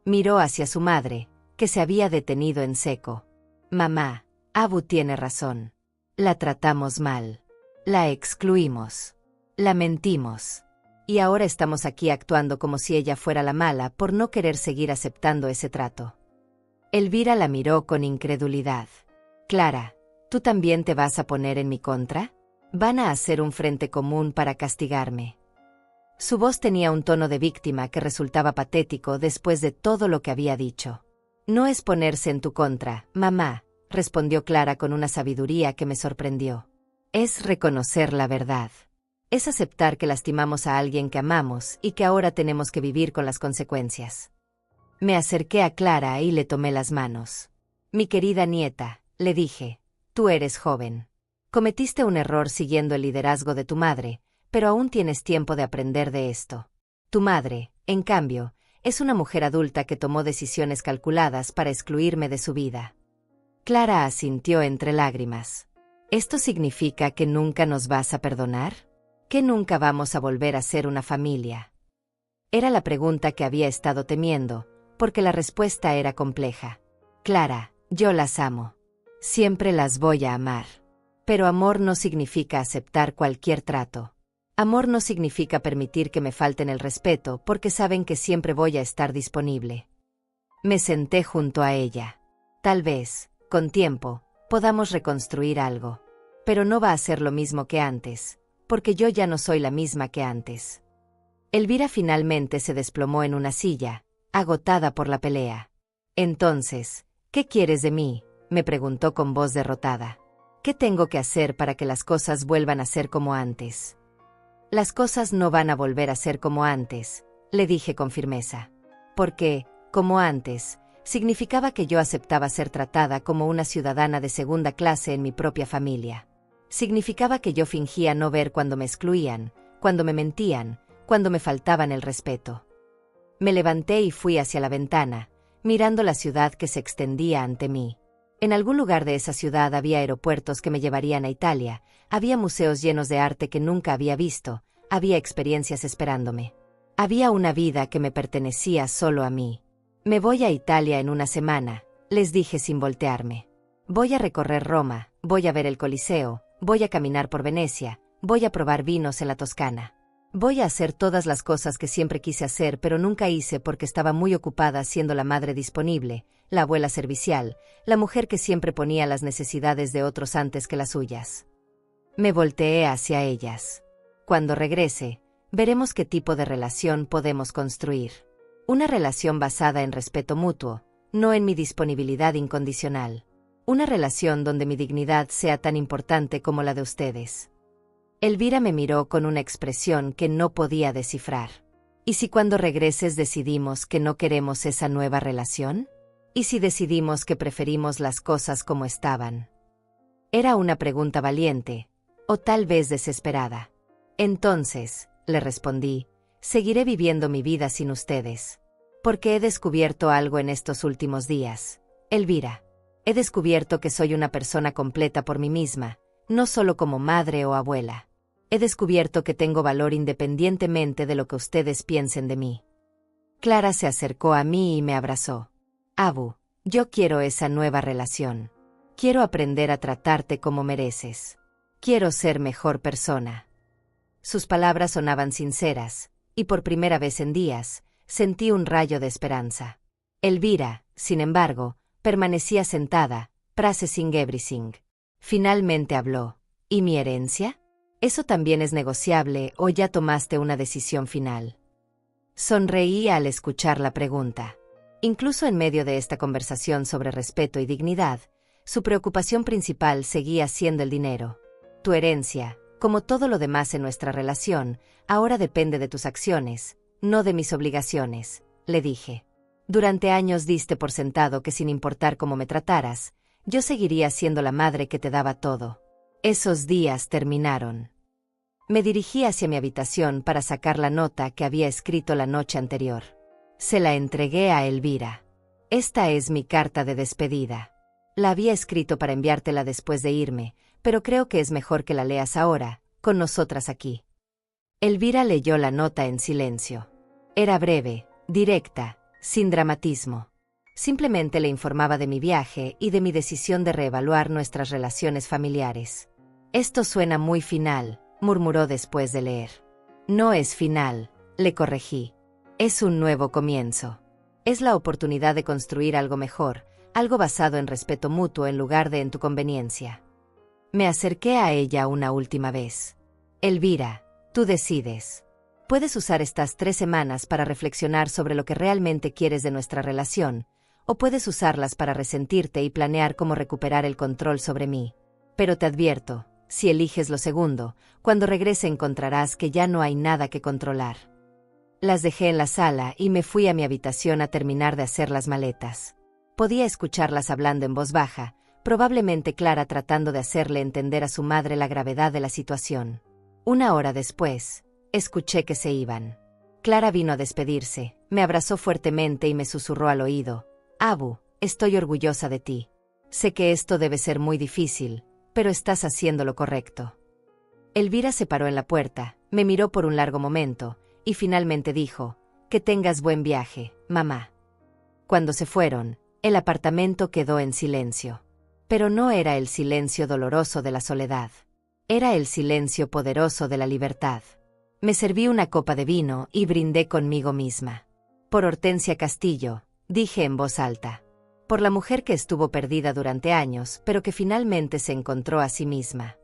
S1: Miró hacia su madre, que se había detenido en seco. Mamá, Abu tiene razón. La tratamos mal. La excluimos. La mentimos. Y ahora estamos aquí actuando como si ella fuera la mala por no querer seguir aceptando ese trato. Elvira la miró con incredulidad. Clara, ¿tú también te vas a poner en mi contra? ¿Van a hacer un frente común para castigarme? Su voz tenía un tono de víctima que resultaba patético después de todo lo que había dicho. No es ponerse en tu contra, mamá, respondió Clara con una sabiduría que me sorprendió. Es reconocer la verdad. Es aceptar que lastimamos a alguien que amamos y que ahora tenemos que vivir con las consecuencias. Me acerqué a Clara y le tomé las manos. Mi querida nieta, le dije, tú eres joven. Cometiste un error siguiendo el liderazgo de tu madre, pero aún tienes tiempo de aprender de esto. Tu madre, en cambio, es una mujer adulta que tomó decisiones calculadas para excluirme de su vida. Clara asintió entre lágrimas. ¿Esto significa que nunca nos vas a perdonar? ¿Que nunca vamos a volver a ser una familia? Era la pregunta que había estado temiendo, porque la respuesta era compleja. Clara, yo las amo. Siempre las voy a amar. Pero amor no significa aceptar cualquier trato. Amor no significa permitir que me falten el respeto porque saben que siempre voy a estar disponible. Me senté junto a ella. Tal vez, con tiempo, podamos reconstruir algo. Pero no va a ser lo mismo que antes, porque yo ya no soy la misma que antes. Elvira finalmente se desplomó en una silla, agotada por la pelea. Entonces, ¿qué quieres de mí?, me preguntó con voz derrotada. ¿Qué tengo que hacer para que las cosas vuelvan a ser como antes? Las cosas no van a volver a ser como antes, le dije con firmeza. Porque, como antes, significaba que yo aceptaba ser tratada como una ciudadana de segunda clase en mi propia familia. Significaba que yo fingía no ver cuando me excluían, cuando me mentían, cuando me faltaban el respeto. Me levanté y fui hacia la ventana, mirando la ciudad que se extendía ante mí. En algún lugar de esa ciudad había aeropuertos que me llevarían a Italia, había museos llenos de arte que nunca había visto, había experiencias esperándome. Había una vida que me pertenecía solo a mí. Me voy a Italia en una semana, les dije sin voltearme. Voy a recorrer Roma, voy a ver el Coliseo, voy a caminar por Venecia, voy a probar vinos en la Toscana. Voy a hacer todas las cosas que siempre quise hacer pero nunca hice porque estaba muy ocupada siendo la madre disponible, la abuela servicial, la mujer que siempre ponía las necesidades de otros antes que las suyas. Me volteé hacia ellas. Cuando regrese, veremos qué tipo de relación podemos construir. Una relación basada en respeto mutuo, no en mi disponibilidad incondicional. Una relación donde mi dignidad sea tan importante como la de ustedes. Elvira me miró con una expresión que no podía descifrar. ¿Y si cuando regreses decidimos que no queremos esa nueva relación? ¿Y si decidimos que preferimos las cosas como estaban? Era una pregunta valiente, o tal vez desesperada. Entonces, le respondí, seguiré viviendo mi vida sin ustedes. Porque he descubierto algo en estos últimos días. Elvira. He descubierto que soy una persona completa por mí misma, no solo como madre o abuela. He descubierto que tengo valor independientemente de lo que ustedes piensen de mí. Clara se acercó a mí y me abrazó. Abu, yo quiero esa nueva relación. Quiero aprender a tratarte como mereces. Quiero ser mejor persona. Sus palabras sonaban sinceras, y por primera vez en días, sentí un rayo de esperanza. Elvira, sin embargo, permanecía sentada, processing everything. Finalmente habló. ¿Y mi herencia? ¿Eso también es negociable o ya tomaste una decisión final? Sonreí al escuchar la pregunta. Incluso en medio de esta conversación sobre respeto y dignidad, su preocupación principal seguía siendo el dinero. Tu herencia, como todo lo demás en nuestra relación, ahora depende de tus acciones, no de mis obligaciones, le dije. Durante años diste por sentado que sin importar cómo me trataras, yo seguiría siendo la madre que te daba todo. Esos días terminaron. Me dirigí hacia mi habitación para sacar la nota que había escrito la noche anterior. Se la entregué a Elvira. Esta es mi carta de despedida. La había escrito para enviártela después de irme, pero creo que es mejor que la leas ahora, con nosotras aquí. Elvira leyó la nota en silencio. Era breve, directa, sin dramatismo. Simplemente le informaba de mi viaje y de mi decisión de reevaluar nuestras relaciones familiares. Esto suena muy final, murmuró después de leer. No es final, le corregí. Es un nuevo comienzo. Es la oportunidad de construir algo mejor, algo basado en respeto mutuo en lugar de en tu conveniencia. Me acerqué a ella una última vez. Elvira, tú decides. Puedes usar estas 3 semanas para reflexionar sobre lo que realmente quieres de nuestra relación, o puedes usarlas para resentirte y planear cómo recuperar el control sobre mí. Pero te advierto, si eliges lo segundo, cuando regrese encontrarás que ya no hay nada que controlar. Las dejé en la sala y me fui a mi habitación a terminar de hacer las maletas. Podía escucharlas hablando en voz baja, probablemente Clara tratando de hacerle entender a su madre la gravedad de la situación. 1 hora después, escuché que se iban. Clara vino a despedirse, me abrazó fuertemente y me susurró al oído. Abu, estoy orgullosa de ti. Sé que esto debe ser muy difícil, pero estás haciendo lo correcto. Elvira se paró en la puerta, me miró por un largo momento, y finalmente dijo, que tengas buen viaje, mamá. Cuando se fueron, el apartamento quedó en silencio. Pero no era el silencio doloroso de la soledad. Era el silencio poderoso de la libertad. Me serví una copa de vino y brindé conmigo misma. Por Hortensia Castillo, dije en voz alta. Por la mujer que estuvo perdida durante años, pero que finalmente se encontró a sí misma.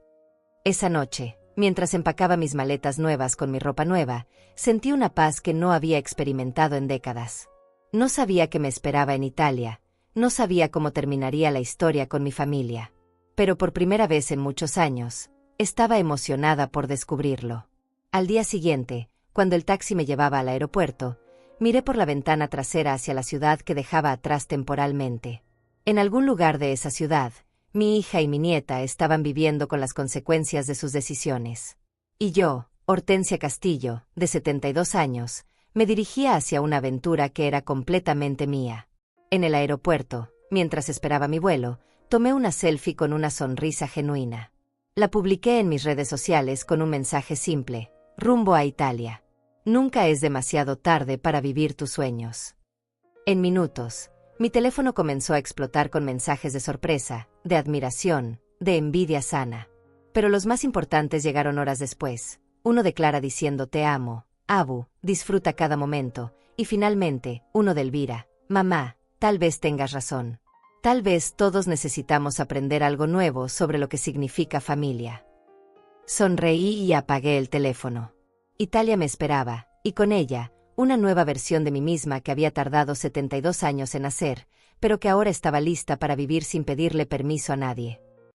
S1: Esa noche, mientras empacaba mis maletas nuevas con mi ropa nueva, sentí una paz que no había experimentado en décadas. No sabía qué me esperaba en Italia, no sabía cómo terminaría la historia con mi familia. Pero por primera vez en muchos años, estaba emocionada por descubrirlo. Al día siguiente, cuando el taxi me llevaba al aeropuerto, miré por la ventana trasera hacia la ciudad que dejaba atrás temporalmente. En algún lugar de esa ciudad, mi hija y mi nieta estaban viviendo con las consecuencias de sus decisiones. Y yo, Hortensia Castillo, de 72 años, me dirigía hacia una aventura que era completamente mía. En el aeropuerto, mientras esperaba mi vuelo, tomé una selfie con una sonrisa genuina. La publiqué en mis redes sociales con un mensaje simple: rumbo a Italia. Nunca es demasiado tarde para vivir tus sueños. En minutos, mi teléfono comenzó a explotar con mensajes de sorpresa, de admiración, de envidia sana. Pero los más importantes llegaron horas después. Uno de Clara diciendo te amo, Abu, disfruta cada momento, y finalmente, uno de Elvira, mamá, tal vez tengas razón. Tal vez todos necesitamos aprender algo nuevo sobre lo que significa familia. Sonreí y apagué el teléfono. Italia me esperaba, y con ella, una nueva versión de mí misma que había tardado 72 años en nacer, pero que ahora estaba lista para vivir sin pedirle permiso a nadie.